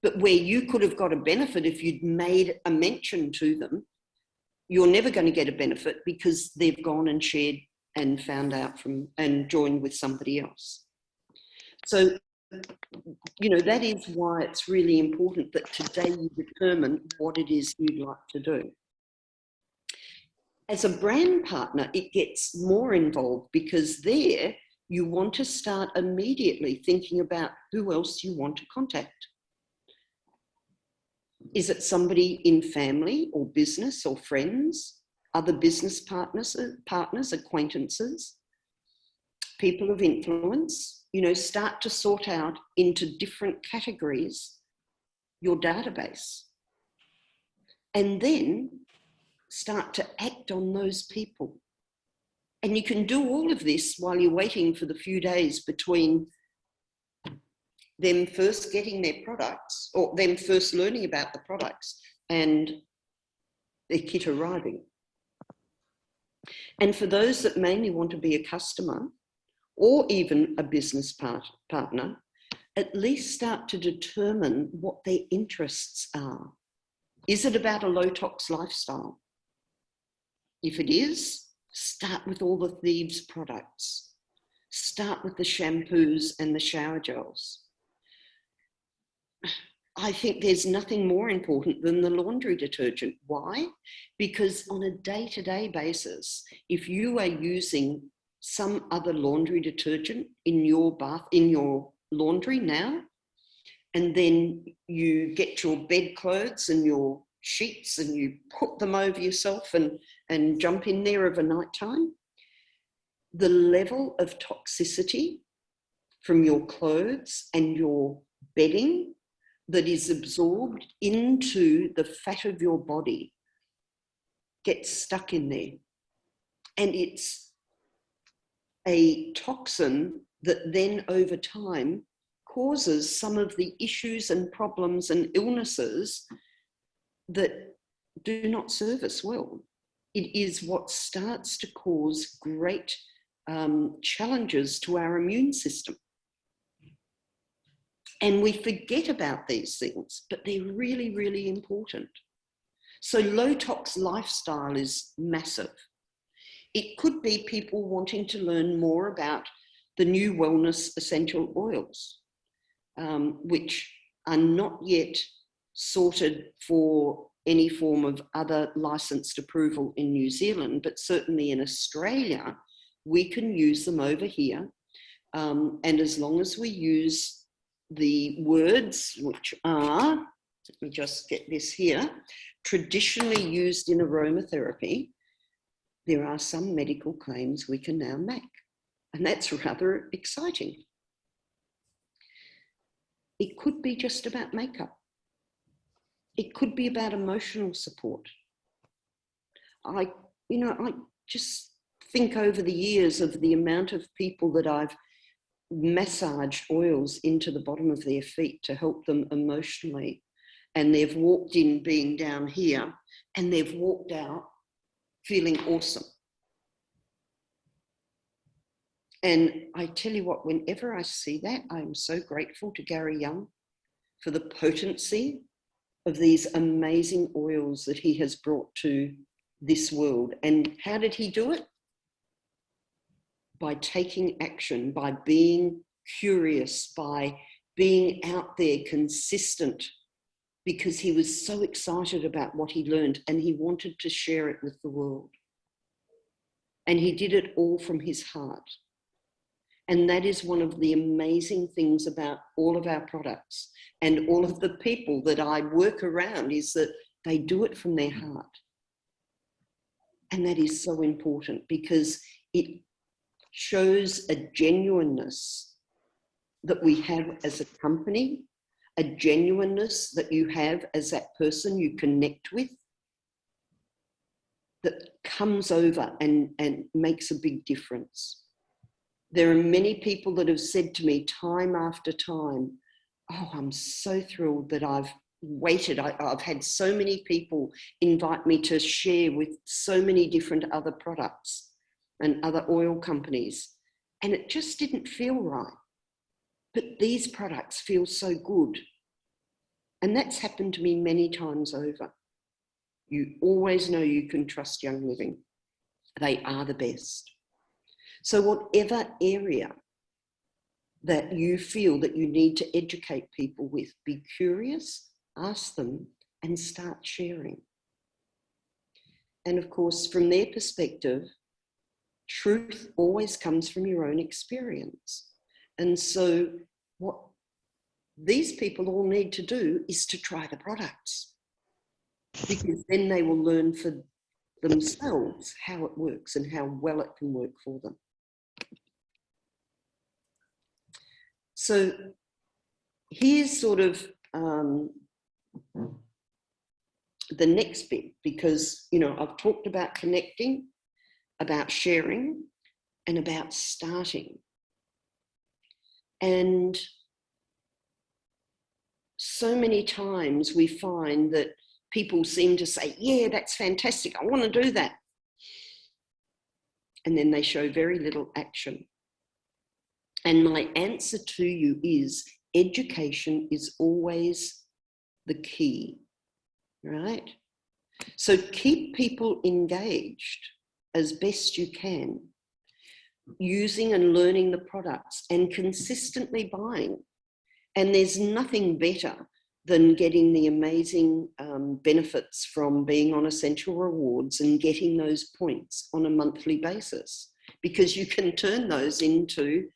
But where you could have got a benefit if you'd made a mention to them, you're never going to get a benefit because they've gone and shared and found out from and joined with somebody else. So, you know, that is why it's really important that today you determine what it is you'd like to do. As a brand partner, it gets more involved, because there you want to start immediately thinking about who else you want to contact. Is it somebody in family or business or friends, other business partners, acquaintances, people of influence? You know, start to sort out into different categories your database, and then start to act on those people. And you can do all of this while you're waiting for the few days between them first getting their products, or them first learning about the products, and their kit arriving. And for those that mainly want to be a customer or even a business partner, at least start to determine what their interests are. Is it about a low-tox lifestyle? If it is, start with all the Thieves products. Start with the shampoos and the shower gels. I think there's nothing more important than the laundry detergent. Why? Because on a day-to-day basis, if you are using some other laundry detergent in your bath, in your laundry now, and then you get your bedclothes and your sheets and you put them over yourself and jump in there of a night time, the level of toxicity from your clothes and your bedding that is absorbed into the fat of your body gets stuck in there. And it's a toxin that then over time causes some of the issues and problems and illnesses that do not serve us well. It is what starts to cause great challenges to our immune system. And we forget about these things, but they're really, really important. So low tox lifestyle is massive. It could be people wanting to learn more about the new wellness essential oils, which are not yet sorted for any form of other licensed approval in New Zealand, but certainly in Australia, we can use them over here. And as long as we use the words which are, let me just get this here, traditionally used in aromatherapy, there are some medical claims we can now make. And that's rather exciting. It could be just about makeup. It could be about emotional support. I just think over the years of the amount of people that I've massaged oils into the bottom of their feet to help them emotionally. And they've walked in being down here and they've walked out feeling awesome. And I tell you what, whenever I see that, I'm so grateful to Gary Young for the potency of these amazing oils that he has brought to this world. And how did he do it? By taking action, by being curious, by being out there consistent, because he was so excited about what he learned and he wanted to share it with the world. And he did it all from his heart. And that is one of the amazing things about all of our products and all of the people that I work around, is that they do it from their heart. And that is so important, because it shows a genuineness that we have as a company, a genuineness that you have as that person you connect with, that comes over and makes a big difference. There are many people that have said to me time after time, oh, I'm so thrilled that I've waited. I've had so many people invite me to share with so many different other products and other oil companies, and it just didn't feel right. But these products feel so good. And that's happened to me many times over. You always know you can trust Young Living. They are the best. So whatever area that you feel that you need to educate people with, be curious, ask them, and start sharing. And of course, from their perspective, truth always comes from your own experience. And so what these people all need to do is to try the products, because then they will learn for themselves how it works and how well it can work for them. So here's sort of the next bit, because, you know, I've talked about connecting, about sharing, and about starting. And so many times we find that people seem to say, yeah, that's fantastic, I want to do that. And then they show very little action. And my answer to you is education is always the key, right? So keep people engaged as best you can, using and learning the products and consistently buying. And there's nothing better than getting the amazing benefits from being on Essential Rewards and getting those points on a monthly basis, because you can turn those into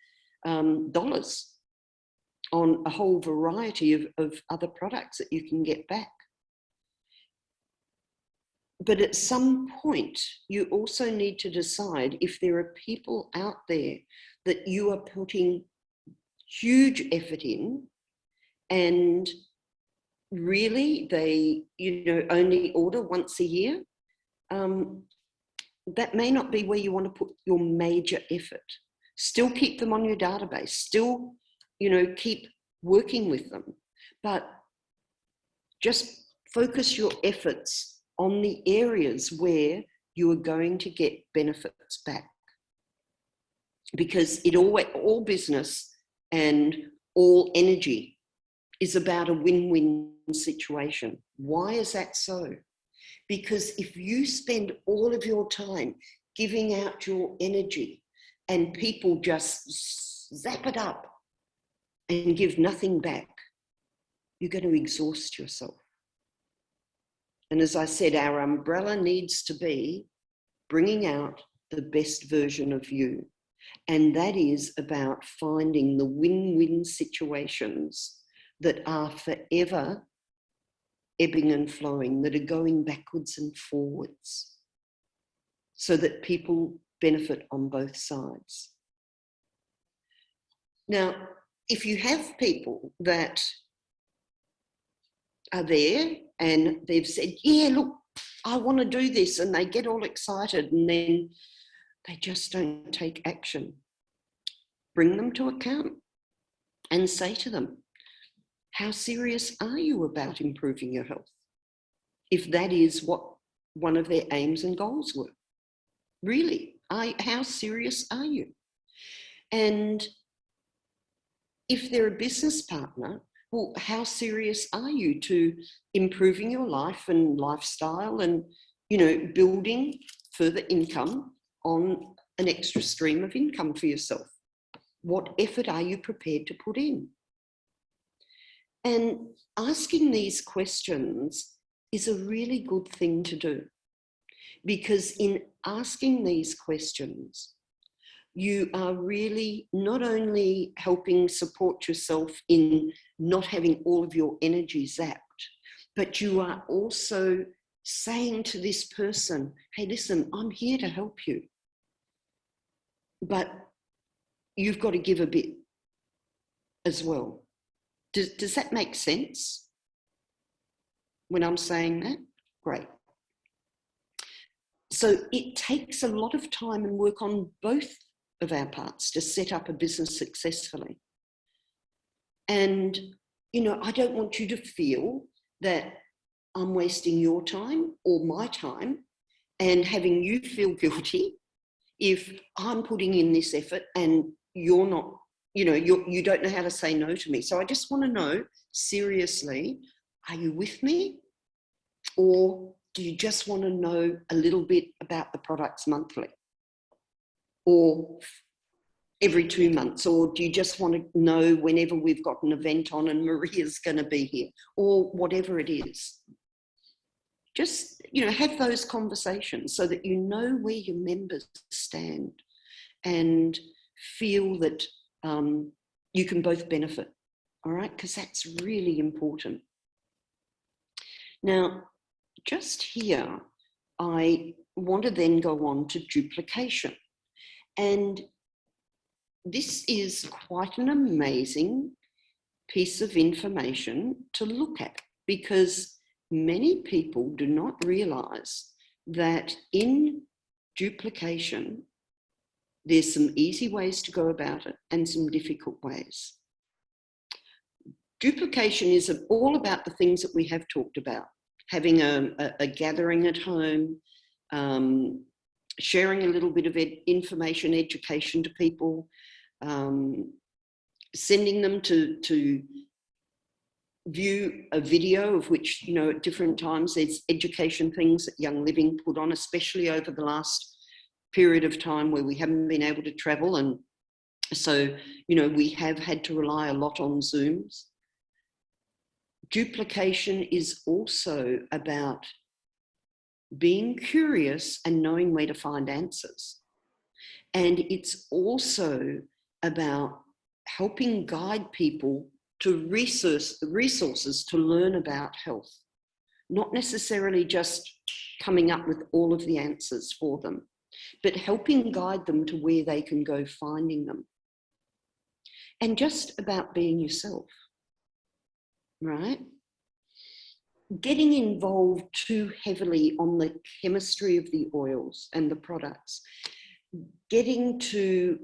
dollars on a whole variety of other products that you can get back. But at some point, you also need to decide if there are people out there that you are putting huge effort in, and really they, you know, only order once a year. That may not be where you want to put your major effort. Still keep them on your database, still, you know, keep working with them, but just focus your efforts on the areas where you are going to get benefits back. Because all business and all energy is about a win-win situation. Why is that so? Because if you spend all of your time giving out your energy and people just zap it up and give nothing back, you're going to exhaust yourself. And as I said, our umbrella needs to be bringing out the best version of you. And that is about finding the win-win situations that are forever ebbing and flowing, that are going backwards and forwards, so that people benefit on both sides. Now, if you have people that are there and they've said, yeah, look, I want to do this, and they get all excited and then they just don't take action, bring them to account and say to them, how serious are you about improving your health? If that is what one of their aims and goals were. Really, how serious are you? And if they're a business partner, well, how serious are you to improving your life and lifestyle and, you know, building further income on an extra stream of income for yourself? What effort are you prepared to put in? And asking these questions is a really good thing to do, because in asking these questions, you are really not only helping support yourself in not having all of your energy zapped, but you are also saying to this person, hey, listen, I'm here to help you, but you've got to give a bit as well. Does that make sense when I'm saying that? Great. So it takes a lot of time and work on both of our parts to set up a business successfully. And, you know, I don't want you to feel that I'm wasting your time or my time and having you feel guilty if I'm putting in this effort and you're not, you know, you don't know how to say no to me. So I just want to know, seriously, are you with me? Or do you just want to know a little bit about the products monthly? Or every 2 months? Or do you just want to know whenever we've got an event on and Maria's going to be here? Or whatever it is. Just, you know, have those conversations so that you know where your members stand and feel that you can both benefit, all right? Because that's really important. Now, just here, I want to then go on to duplication. And this is quite an amazing piece of information to look at, because many people do not realize that in duplication, there's some easy ways to go about it and some difficult ways. Duplication is all about the things that we have talked about. Having a gathering at home, sharing a little bit of information, education to people, sending them to view a video of which, you know, at different times there's education things that Young Living put on, especially over the last period of time where we haven't been able to travel. And so, you know, we have had to rely a lot on Zooms. Duplication is also about being curious and knowing where to find answers. And it's also about helping guide people to resources to learn about health, not necessarily just coming up with all of the answers for them, but helping guide them to where they can go finding them. And just about being yourself, right? Getting involved too heavily on the chemistry of the oils and the products, getting to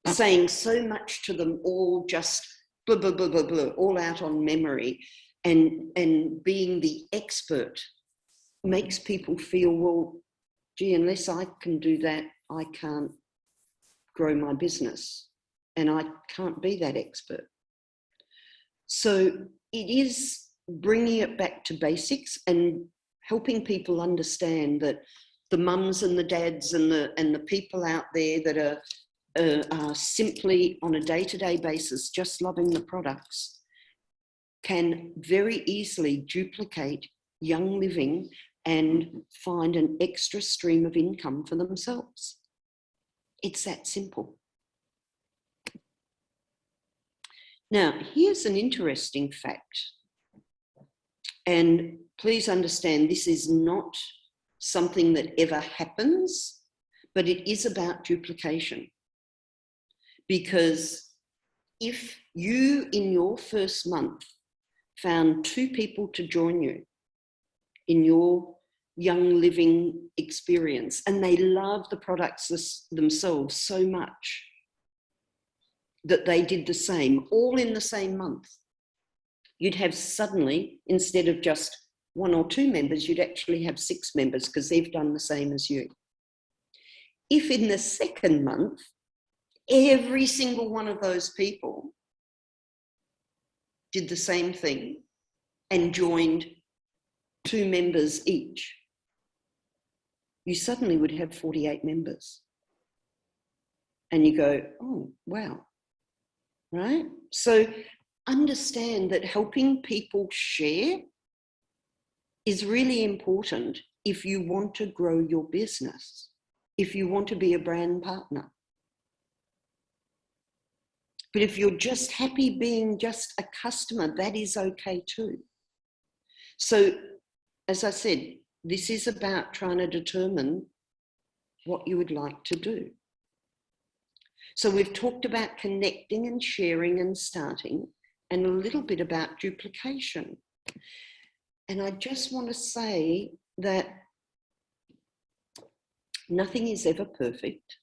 saying so much to them all just blah, blah, blah, blah, blah, all out on memory, and being the expert makes people feel, well, gee, unless I can do that, I can't grow my business and I can't be that expert. So it is bringing it back to basics and helping people understand that the mums and the dads and the people out there that are simply on a day-to-day basis just loving the products can very easily duplicate Young Living and find an extra stream of income for themselves. It's that simple. Now, here's an interesting fact. And please understand, this is not something that ever happens, but it is about duplication. Because if you, in your first month, found 2 people to join you in your Young Living experience, and they love the products themselves so much that they did the same, all in the same month, you'd have suddenly, instead of just 1 or 2 members, you'd actually have 6 members because they've done the same as you. If in the second month, every single one of those people did the same thing and joined 2 members each, you suddenly would have 48 members. And you go, oh, wow, right? So understand that helping people share is really important if you want to grow your business, if you want to be a brand partner. But if you're just happy being just a customer, that is okay too. So, as I said, this is about trying to determine what you would like to do. So we've talked about connecting and sharing and starting, and a little bit about duplication. And I just want to say that nothing is ever perfect.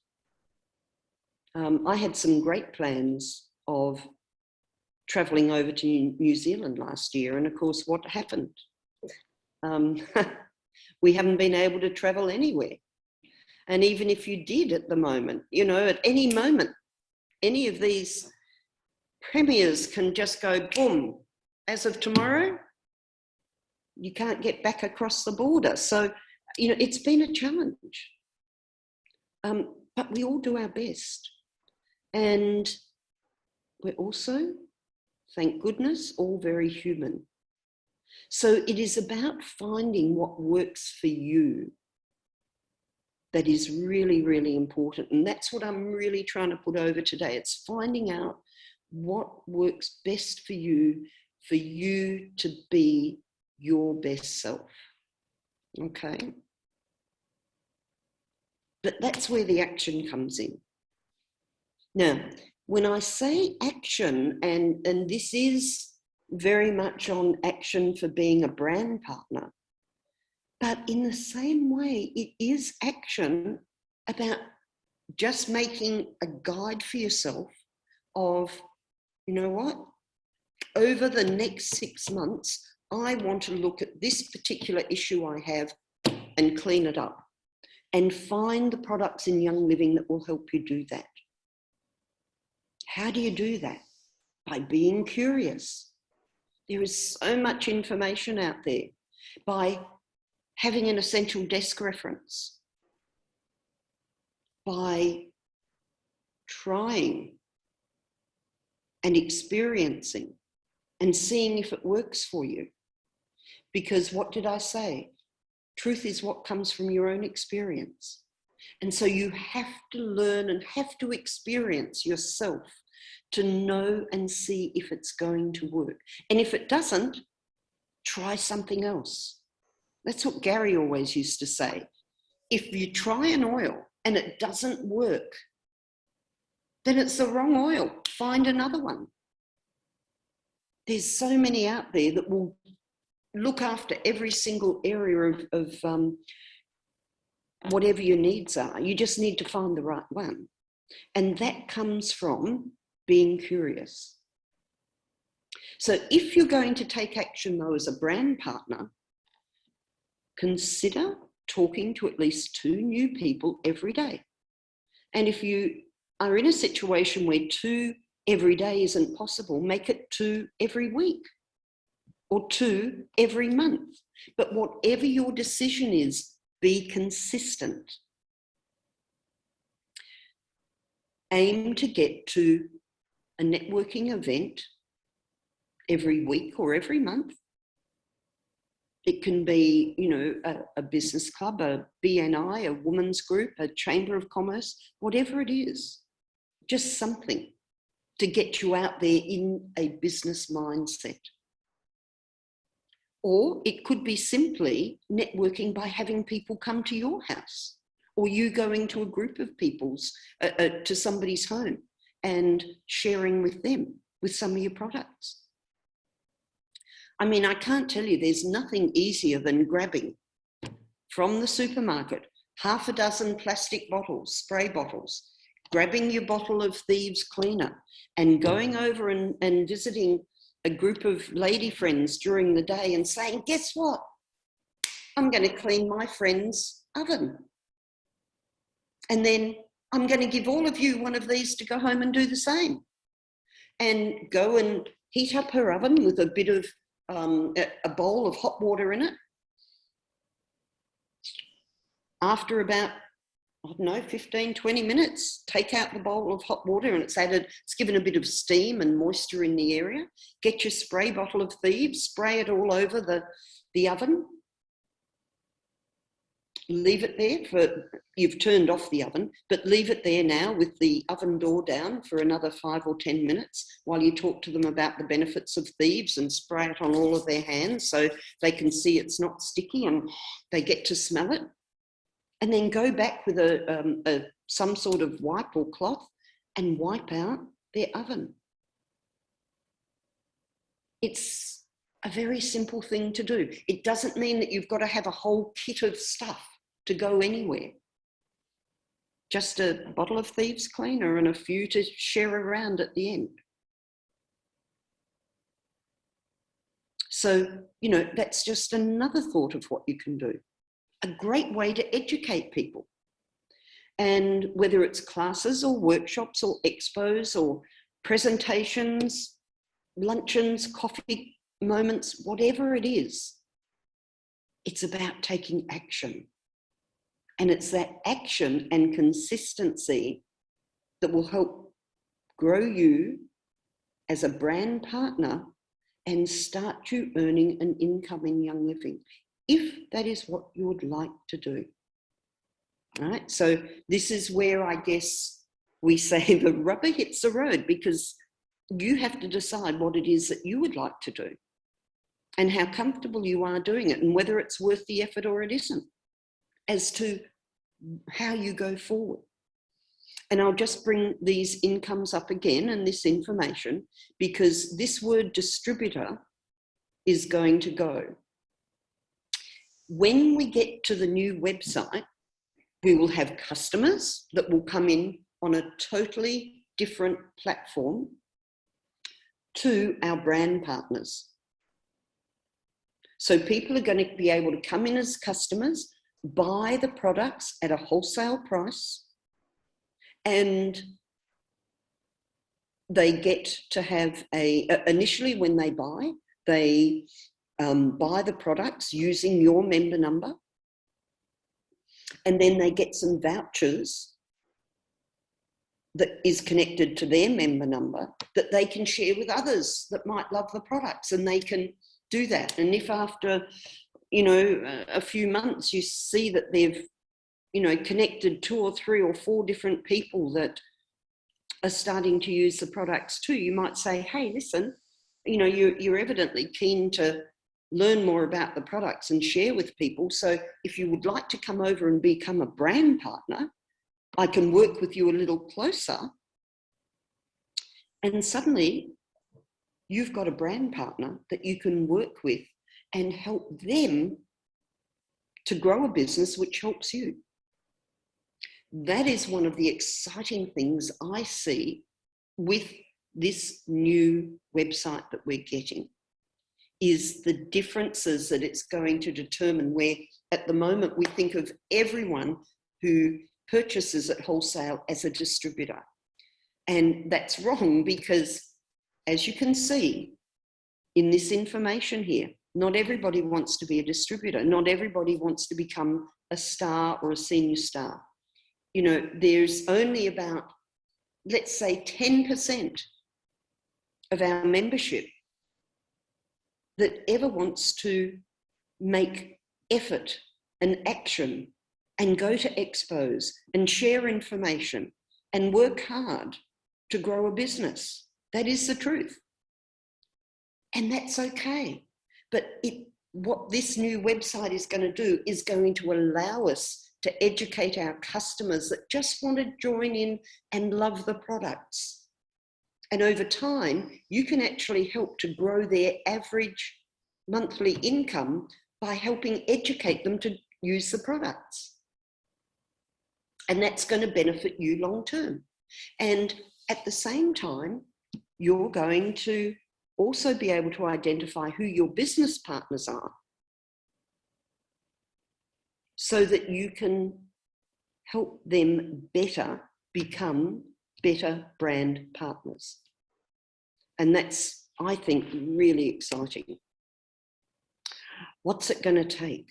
I had some great plans of travelling over to New Zealand last year, and of course, what happened? We haven't been able to travel anywhere. And even if you did at the moment, you know, at any moment, any of these premiers can just go boom. As of tomorrow, you can't get back across the border. So, you know, it's been a challenge. But we all do our best. And we're also, thank goodness, all very human. So it is about finding what works for you. That is really, really important. And that's what I'm really trying to put over today. It's finding out what works best for you to be your best self. Okay? But that's where the action comes in. Now, when I say action, and this is very much on action for being a brand partner, but in the same way, it is action about just making a guide for yourself of, you know what, over the next 6 months, I want to look at this particular issue I have and clean it up and find the products in Young Living that will help you do that. How do you do that? By being curious. There is so much information out there. By having an essential desk reference, by trying and experiencing and seeing if it works for you. Because what did I say? Truth is what comes from your own experience. And so you have to learn and have to experience yourself to know and see if it's going to work. And if it doesn't, try something else. That's what Gary always used to say. If you try an oil and it doesn't work, then it's the wrong oil. Find another one. There's so many out there that will look after every single area of whatever your needs are. You just need to find the right one. And that comes from being curious. So if you're going to take action, though, as a brand partner, consider talking to at least 2 new people every day. And if you are in a situation where 2 every day isn't possible, make it 2 every week or 2 every month. But whatever your decision is, be consistent. Aim to get to a networking event every week or every month. It can be, you know, a business club, a BNI, a women's group, a chamber of commerce, whatever it is, just something to get you out there in a business mindset. Or it could be simply networking by having people come to your house, or you going to a group of people's, to somebody's home and sharing with them with some of your products. I mean, I can't tell you, there's nothing easier than grabbing from the supermarket half a dozen plastic bottles, spray bottles, grabbing your bottle of Thieves cleaner and going over and visiting a group of lady friends during the day and saying, guess what? I'm going to clean my friend's oven. And then I'm going to give all of you one of these to go home and do the same. And go and heat up her oven with a bit of a bowl of hot water in it. After about, I don't know, 15, 20 minutes, take out the bowl of hot water and it's given a bit of steam and moisture in the area. Get your spray bottle of Thieves, spray it all over the oven. Leave it there you've turned off the oven, but leave it there now with the oven door down for another 5 or 10 minutes while you talk to them about the benefits of Thieves and spray it on all of their hands so they can see it's not sticky and they get to smell it. And then go back with some sort of wipe or cloth and wipe out their oven. It's a very simple thing to do. It doesn't mean that you've got to have a whole kit of stuff to go anywhere. Just a bottle of Thieves cleaner and a few to share around at the end. So, you know, that's just another thought of what you can do. A great way to educate people. And whether it's classes or workshops or expos or presentations, luncheons, coffee moments, whatever it is, it's about taking action. And it's that action and consistency that will help grow you as a brand partner and start you earning an income in Young Living, if that is what you would like to do. All right, so this is where I guess we say the rubber hits the road, because you have to decide what it is that you would like to do and how comfortable you are doing it and whether it's worth the effort or it isn't, as to how you go forward. And I'll just bring these incomes up again and this information, because this word distributor is going to go. When we get to the new website, we will have customers that will come in on a totally different platform to our brand partners. So people are going to be able to come in as customers, buy the products at a wholesale price, and they get to have initially when they buy the products using your member number, and then they get some vouchers that is connected to their member number that they can share with others that might love the products, and they can do that. And if after, you know, a few months you see that they've, you know, connected 2 or 3 or 4 different people that are starting to use the products too, you might say, hey, listen, you know, you're evidently keen to learn more about the products and share with people. So if you would like to come over and become a brand partner, I can work with you a little closer. And suddenly you've got a brand partner that you can work with and help them to grow a business which helps you. That is one of the exciting things I see with this new website that we're getting, is the differences that it's going to determine, where at the moment we think of everyone who purchases at wholesale as a distributor. And that's wrong, because as you can see in this information here, not everybody wants to be a distributor. Not everybody wants to become a star or a senior star. You know, there's only about, let's say, 10% of our membership that ever wants to make effort and action and go to expos and share information and work hard to grow a business. That is the truth. And that's okay. But what this new website is going to do is going to allow us to educate our customers that just want to join in and love the products. And over time, you can actually help to grow their average monthly income by helping educate them to use the products. And that's going to benefit you long term. And at the same time, you're going to also be able to identify who your business partners are so that you can help them better become better brand partners. And that's, I think, really exciting. What's it going to take?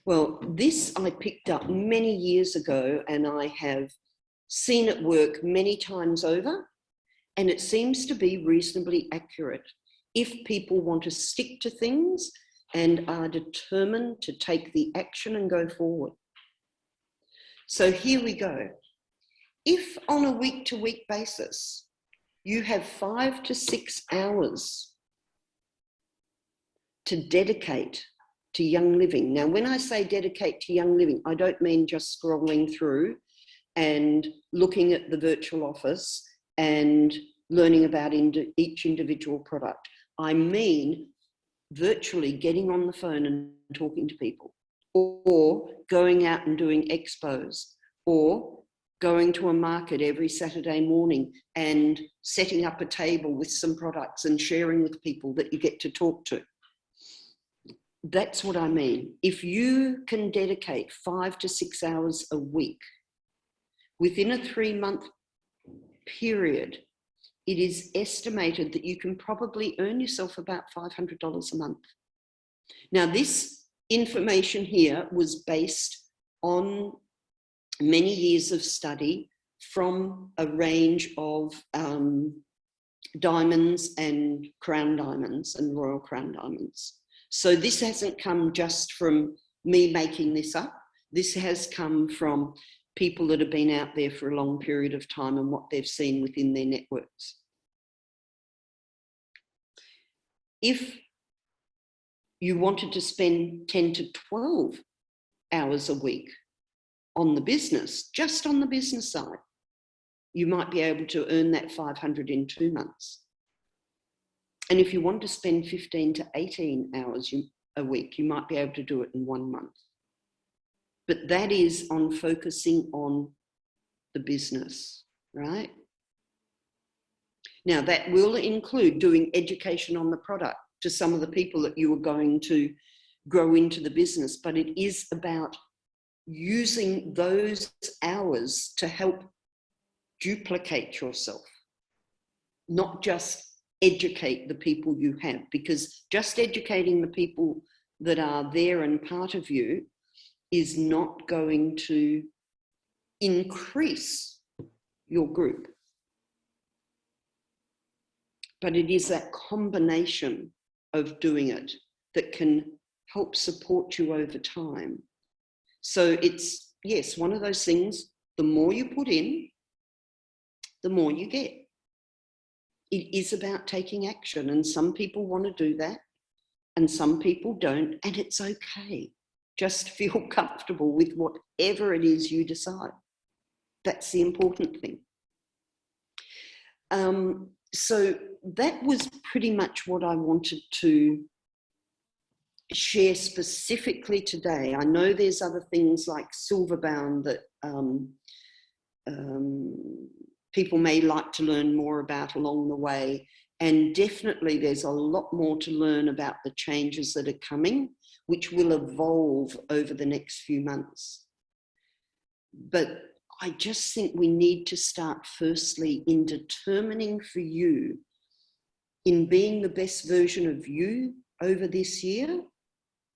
Well, this I picked up many years ago and I have seen it work many times over, and it seems to be reasonably accurate if people want to stick to things and are determined to take the action and go forward. So here we go. If on a week-to-week basis, you have 5 to 6 hours to dedicate to Young Living. Now, when I say dedicate to Young Living, I don't mean just scrolling through and looking at the virtual office and learning about each individual product. I mean virtually getting on the phone and talking to people, or going out and doing expos, or going to a market every Saturday morning and setting up a table with some products and sharing with people that you get to talk to. That's what I mean. If you can dedicate 5 to 6 hours a week within a 3-month period, it is estimated that you can probably earn yourself about $500 a month. Now, this information here was based on many years of study from a range of diamonds and crown diamonds and royal crown diamonds. So this hasn't come just from me making this up. This has come from people that have been out there for a long period of time and what they've seen within their networks. If you wanted to spend 10 to 12 hours a week on the business, just on the business side, you might be able to earn that 500 in 2 months. And if you want to spend 15 to 18 hours a week, you might be able to do it in 1 month. But that is on focusing on the business, right? Now, that will include doing education on the product to some of the people that you are going to grow into the business, but it is about using those hours to help duplicate yourself, not just educate the people you have, because just educating the people that are there and part of you is not going to increase your group. But it is that combination of doing it that can help support you over time. So it's, yes, one of those things, the more you put in, the more you get. It is about taking action, and some people want to do that and some people don't, and it's okay. Just feel comfortable with whatever it is you decide. That's the important thing. So that was pretty much what I wanted to share specifically today. I know there's other things like Silverbound that people may like to learn more about along the way. And definitely there's a lot more to learn about the changes that are coming, which will evolve over the next few months. But I just think we need to start firstly in determining for you, in being the best version of you over this year,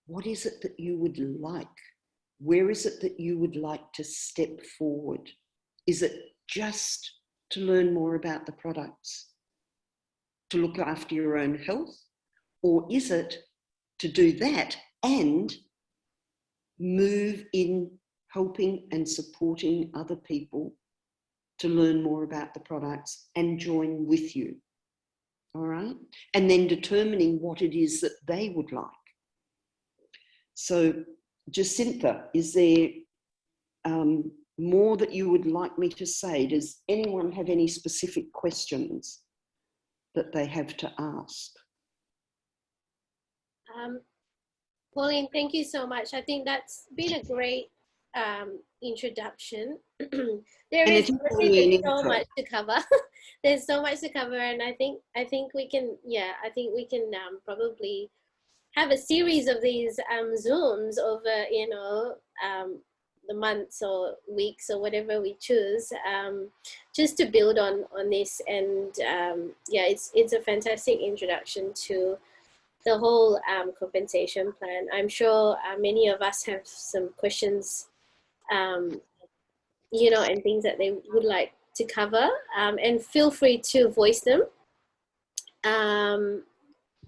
what is it that you would like? Where is it that you would like to step forward? Is it just to learn more about the products, to look after your own health, Or is it to do that and move in helping and supporting other people to learn more about the products and join with you? All right. And then determining what it is that they would like. So, Jacinta, is there more that you would like me to say? Does anyone have any specific questions that they have to ask? Pauline, thank you so much. I think that's been a great introduction. There's so much to cover. There's so much to cover, and I think we can, probably have a series of these Zooms over, the months or weeks or whatever we choose, just to build on this. And it's a fantastic introduction to the whole compensation plan. I'm sure many of us have some questions, and things that they would like to cover, and feel free to voice them.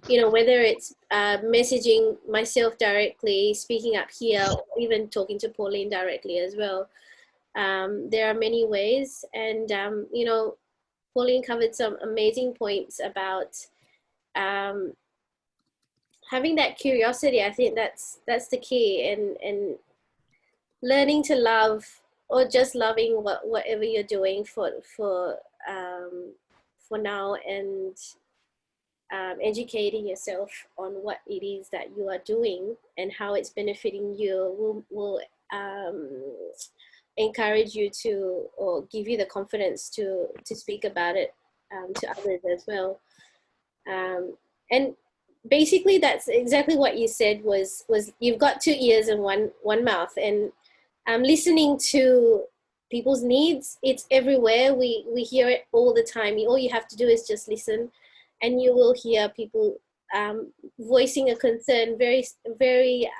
Whether it's messaging myself directly, speaking up here, or even talking to Pauline directly as well. There are many ways, and Pauline covered some amazing points about having that curiosity. I think that's the key, and learning to love, or just loving whatever you're doing for now, and educating yourself on what it is that you are doing and how it's benefiting you will encourage you to, or give you the confidence to speak about it to others as well. And basically that's exactly what you said, was you've got 2 ears and one mouth, and listening to people's needs. It's everywhere. We hear it all the time. All you have to do is just listen, and you will hear people voicing a concern, very, very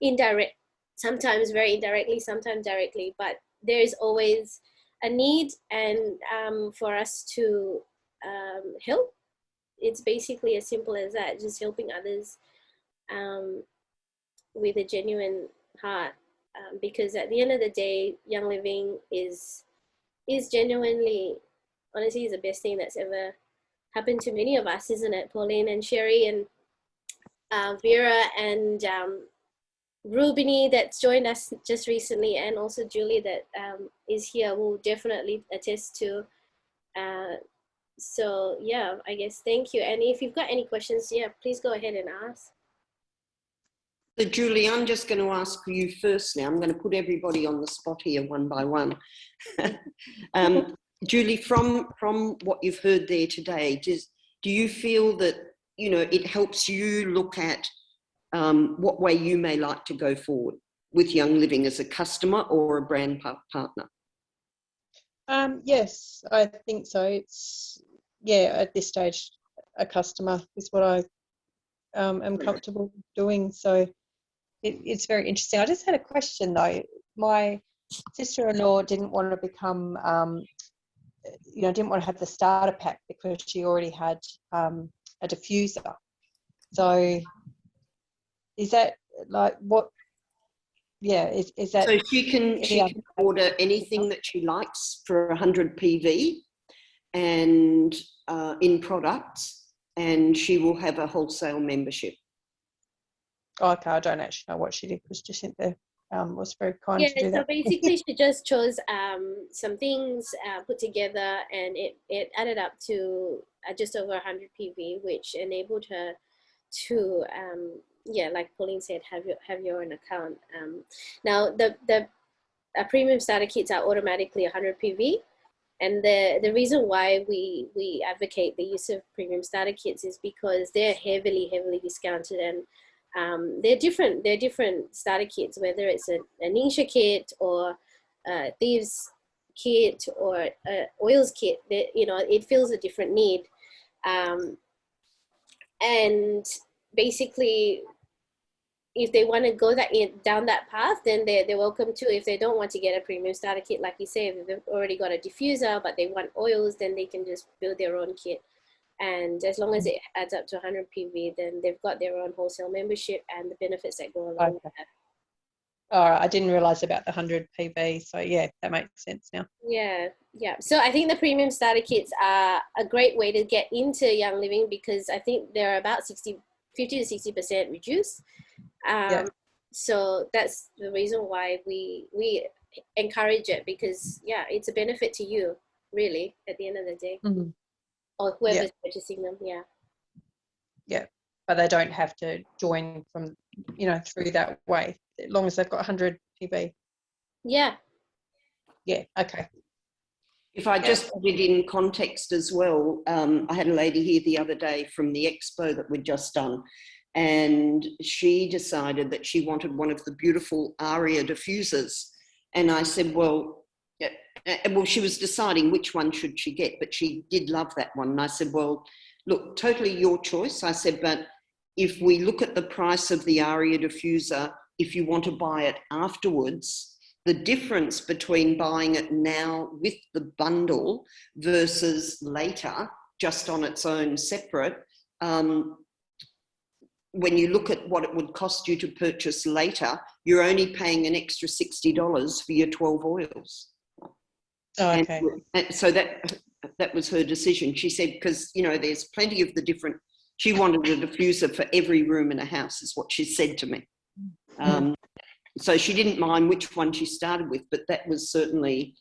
indirect, sometimes very indirectly, sometimes directly, but there is always a need, and for us to help. It's basically as simple as that, just helping others with a genuine heart, because at the end of the day, Young Living is genuinely, honestly, is the best thing that's ever happened to many of us, isn't it? Pauline and Sherry and Vera and Rubini that's joined us just recently, and also Julie that is here, will definitely attest to. So yeah, I guess thank you. And if you've got any questions, please go ahead and ask. So Julie, I'm just going to ask you firstly. I'm going to put everybody on the spot here one by one. Julie, from what you've heard there today, do you feel that, it helps you look at what way you may like to go forward with Young Living as a customer or a brand partner? Yes, I think so. It's, at this stage, a customer is what I am comfortable doing. So it's very interesting. I just had a question though. My sister-in-law didn't want to become, didn't want to have the starter pack because she already had a diffuser. So is that like what? Yeah, is that? So she can order anything that she likes for 100 PV and in products, and she will have a wholesale membership. Okay, I don't actually know what she did, because Jacinta was very kind to do that. So basically she just chose some things, put together, and it added up to just over 100 PV, which enabled her to like Pauline said, have your own account. Now the premium starter kits are automatically 100 PV, and the reason why we advocate the use of premium starter kits is because they're heavily discounted, and they're different starter kits, whether it's a Ninja kit or a Thieves kit or a Oils kit. It fills a different need, and basically, if they want to go down that path, then they're welcome to. If they don't want to get a premium starter kit, like you say, if they've already got a diffuser but they want oils, then they can just build their own kit. And as long as it adds up to 100 PV, then they've got their own wholesale membership and the benefits that go along with that. All right, I didn't realise about the 100 PV, so yeah, that makes sense now. Yeah. So I think the premium starter kits are a great way to get into Young Living, because I think they're about 50 to 60% reduced. So that's the reason why we encourage it, because it's a benefit to you, really, at the end of the day, or whoever's purchasing them. But they don't have to join from, through that way, as long as they've got 100 PV. Okay. If I just put it in context as well, I had a lady here the other day from the expo that we'd just done, and she decided that she wanted one of the beautiful Aria diffusers. And I said, well, she was deciding which one should she get, but she did love that one. And I said, well, look, totally your choice. I said, but if we look at the price of the Aria diffuser, if you want to buy it afterwards, the difference between buying it now with the bundle versus later, just on its own separate, when you look at what it would cost you to purchase later, you're only paying an extra $60 for your 12 oils. Oh, okay. And so that was her decision. She said, because, there's plenty of the different, she wanted a diffuser for every room in a house, is what she said to me. So she didn't mind which one she started with, but that was certainly,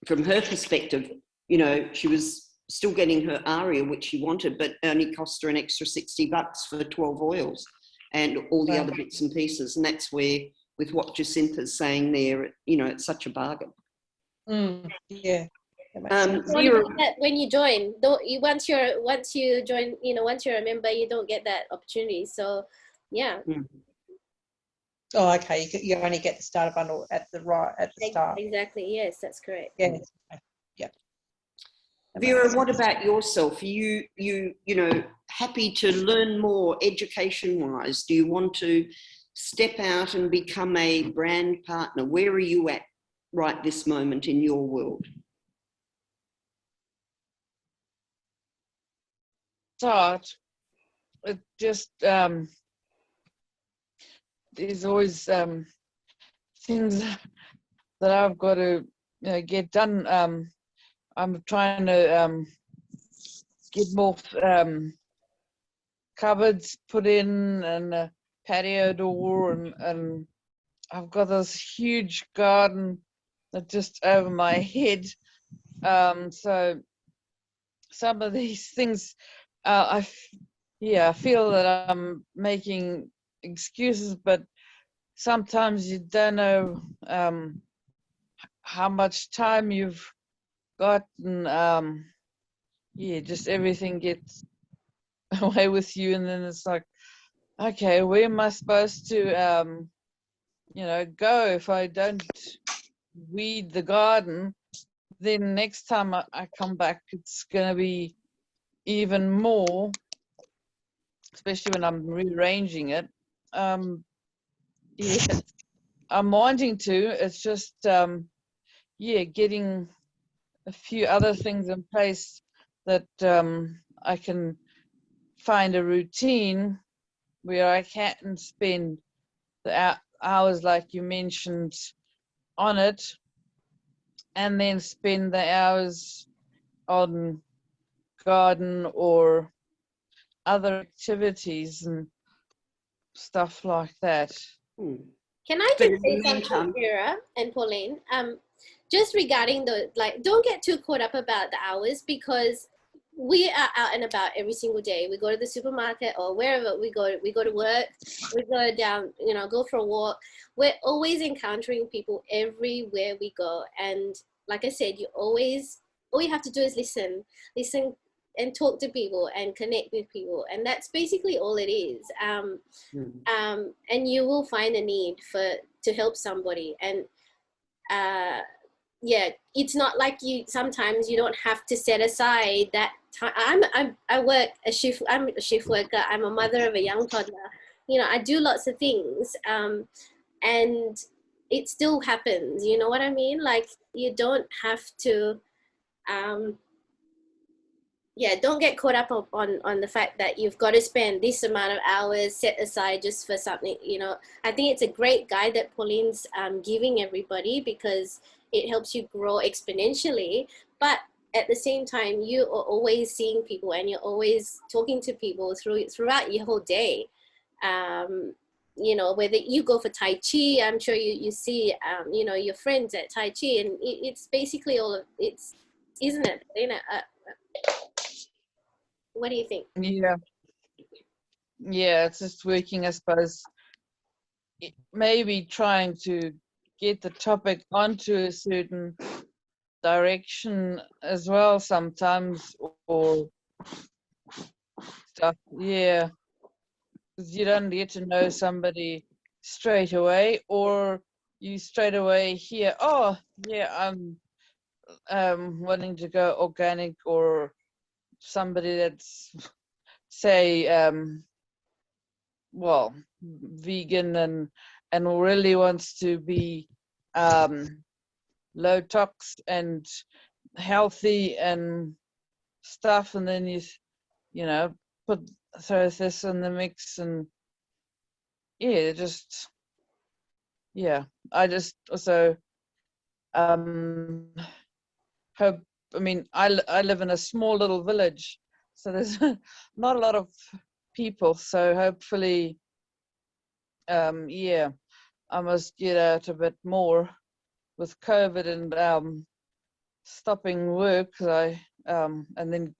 from her perspective, she was still getting her Aria, which she wanted, but only cost her an extra $60 for 12 oils and all the other bits and pieces. And that's where, with what Jacintha's saying there, it's such a bargain. Yeah. When you join, once you join, once you're a member, you don't get that opportunity. So, yeah. Oh, okay. You only get the starter bundle at the start. Exactly. Yes, that's correct. Yeah. Yeah. Vera, what about yourself? Are you happy to learn more education-wise? Do you want to step out and become a brand partner? Where are you at right this moment in your world? Start. It just there's always things that I've got to get done. I'm trying to get more cupboards put in and a patio door, and I've got this huge garden that's just over my head. So some of these things, I feel that I'm making excuses, but sometimes you don't know how much time you've got, and just everything gets away with you, and then it's like, okay, where am I supposed to go if I don't weed the garden? Then next time I come back, it's going to be even more, especially when I'm rearranging it. I'm wanting to. It's just getting a few other things in place that I can find a routine where I can spend the hours like you mentioned on it, and then spend the hours on garden or other activities and stuff like that. Can I just say something, Vera and Pauline? Just regarding don't get too caught up about the hours, because we are out and about every single day. We go to the supermarket or wherever we go to work, we go down, go for a walk. We're always encountering people everywhere we go. And like I said, all you have to do is listen and talk to people and connect with people. And that's basically all it is. And you will find a need to help somebody. And it's not like sometimes you don't have to set aside that time. I'm a shift worker. I'm a mother of a young toddler. I do lots of things. And it still happens. You know what I mean? Like, you don't have to yeah, don't get caught up on the fact that you've got to spend this amount of hours set aside just for something. I think it's a great guide that Pauline's giving everybody, because it helps you grow exponentially. But at the same time, you are always seeing people, and you're always talking to people throughout your whole day. Whether you go for Tai Chi, I'm sure you see, your friends at Tai Chi, and it's basically all of it's, isn't it? What do you think? Yeah, it's just working, I suppose, maybe trying to get the topic onto a certain direction as well sometimes, or stuff. Yeah, because you don't get to know somebody straight away, or you straight away hear, oh yeah, I'm wanting to go organic, or somebody that's, say, well, vegan and really wants to be low tox and healthy and stuff, and then you know throw this in the mix, and I just also hope, I live in a small little village, so there's not a lot of people, so hopefully I must get out a bit more with COVID and stopping work, and then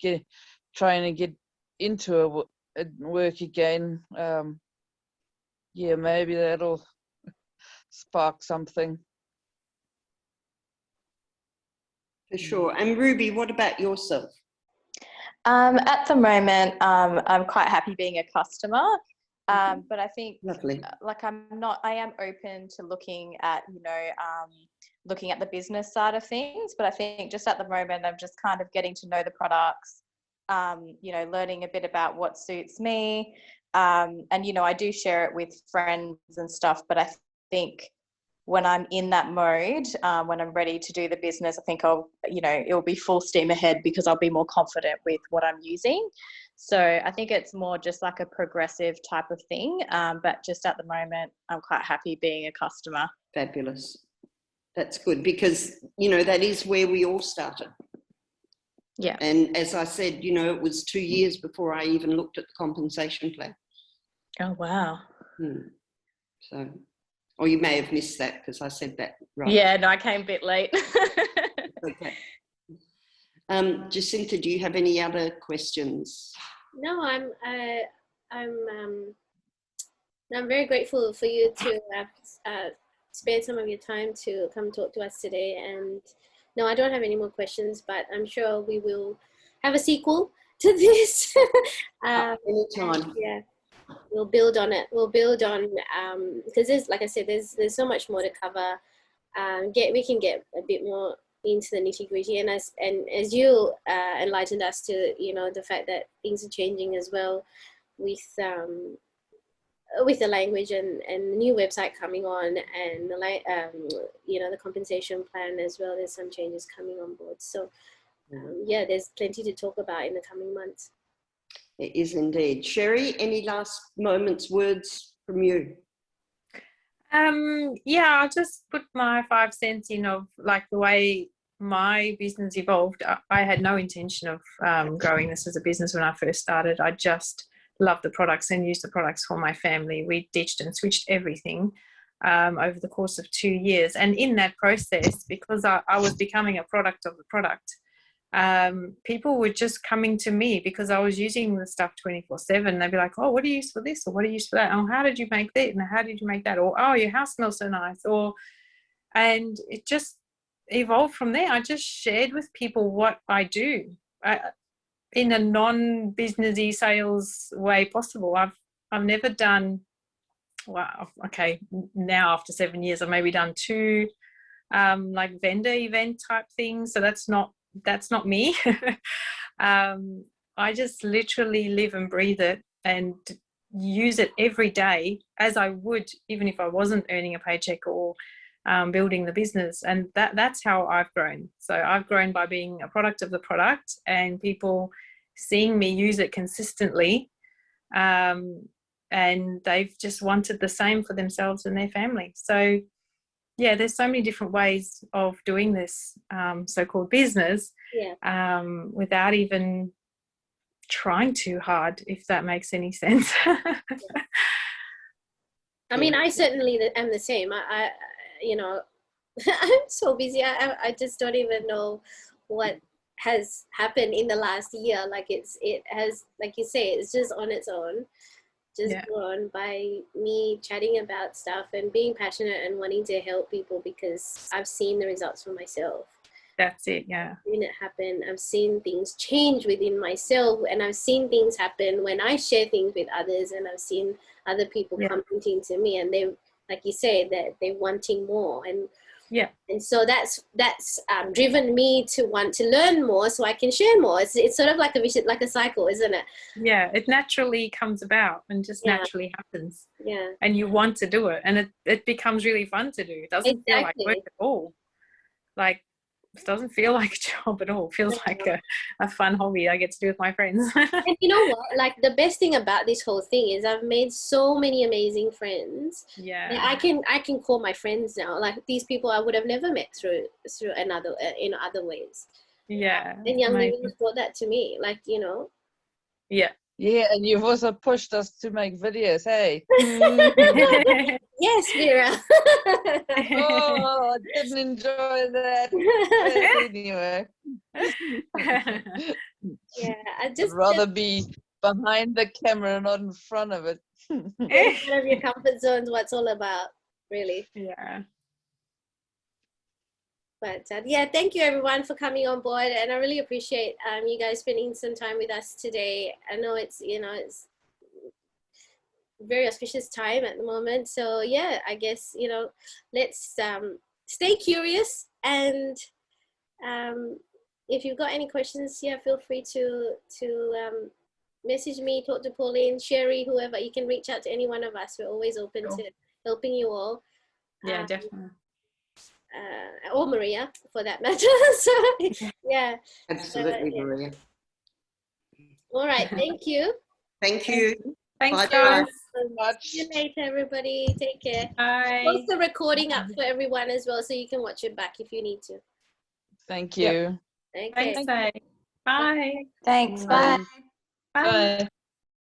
trying to get into a work again. Maybe that'll spark something. For sure. And Ruby, what about yourself? At the moment, I'm quite happy being a customer, but I think, Lovely. like, I am open to looking at, looking at the business side of things, but I think just at the moment, I'm just kind of getting to know the products, learning a bit about what suits me. And, I do share it with friends and stuff, but I think when I'm in that mode, when I'm ready to do the business, I think it'll be full steam ahead, because I'll be more confident with what I'm using. So I think it's more just like a progressive type of thing. But just at the moment, I'm quite happy being a customer. Fabulous. That's good, because, that is where we all started. Yeah. And as I said, it was 2 years before I even looked at the compensation plan. Oh, wow. So, or you may have missed that because I said that right. Yeah, no, I came a bit late. Okay. Jacinta, do you have any other questions? No, I'm very grateful for you to have spared some of your time to come talk to us today. And no, I don't have any more questions, but I'm sure we will have a sequel to this. Anytime. Yeah, we'll build on it. We'll build on, because there's, like I said, there's so much more to cover. We can get a bit more into the nitty gritty, and as you enlightened us to, the fact that things are changing as well with the language and the new website coming on, and the compensation plan as well. There's some changes coming on board. So there's plenty to talk about in the coming months. It is indeed. Sherry, any last moments, words from you? I'll just put my 5 cents in of like the way my business evolved. I had no intention of growing this as a business when I first started. I just loved the products and used the products for my family. We ditched and switched everything over the course of 2 years. And in that process, because I was becoming a product of the product, people were just coming to me because I was using the stuff 24/7. They'd be like, oh, what do you use for this? Or what do you use for that? Oh, how did you make that? And how did you make that? Or, oh, your house smells so nice. And it just evolved from there. I just shared with people what I do in a non-businessy sales way possible. I've never done, well, okay, now after 7 years, I've maybe done 2 like vendor event type things. So that's not me. I just literally live and breathe it and use it every day as I would even if I wasn't earning a paycheck or building the business. And that's how I've grown. So I've grown by being a product of the product, and people seeing me use it consistently, and they've just wanted the same for themselves and their family. So yeah, there's so many different ways of doing this so-called business, without even trying too hard, if that makes any sense. I mean, I certainly am the same. I you know, I'm so busy. I just don't even know what has happened in the last year. Like it has, like you say, it's just on its own, just grown by me chatting about stuff and being passionate and wanting to help people, because I've seen the results for myself. That's it. Yeah. I've seen it happen. I've seen things change within myself, and I've seen things happen when I share things with others, and I've seen other people commenting to me, and they, like you say, that they're wanting more, and so that's driven me to want to learn more so I can share more. It's sort of like a vision, like a cycle, isn't it? Yeah, it naturally comes about and just naturally happens. Yeah. And you want to do it, and it becomes really fun to do. It doesn't feel like work at all. Like, it doesn't feel like a job at all. It feels like a fun hobby I get to do with my friends. And you know what? Like, the best thing about this whole thing is I've made so many amazing friends. Yeah. That I can call my friends now. Like, these people I would have never met through another other ways. Yeah. And Young Living has brought that to me. Like, you know. Yeah. Yeah, and you've also pushed us to make videos, hey? Yes, Vera. Oh, I didn't enjoy that. Anyway. Yeah, I'd rather be behind the camera, not in front of it. Get out of your comfort zone is what it's all about, really. Yeah. But thank you everyone for coming on board, and I really appreciate you guys spending some time with us today. I know it's it's very auspicious time at the moment, so yeah, I guess let's stay curious, and if you've got any questions, feel free to message me, talk to Pauline, Sherry, whoever. You can reach out to any one of us. We're always open to helping you all. Yeah, definitely. Or Maria, for that matter. So yeah, absolutely, Maria. All right, thank you. Thank you. Thanks, bye guys. So much. See you later, everybody. Take care. Bye. Post the recording up for everyone as well, so you can watch it back if you need to. Thank you. Okay. Thanks, Bye. Thanks. Bye. Bye. Bye.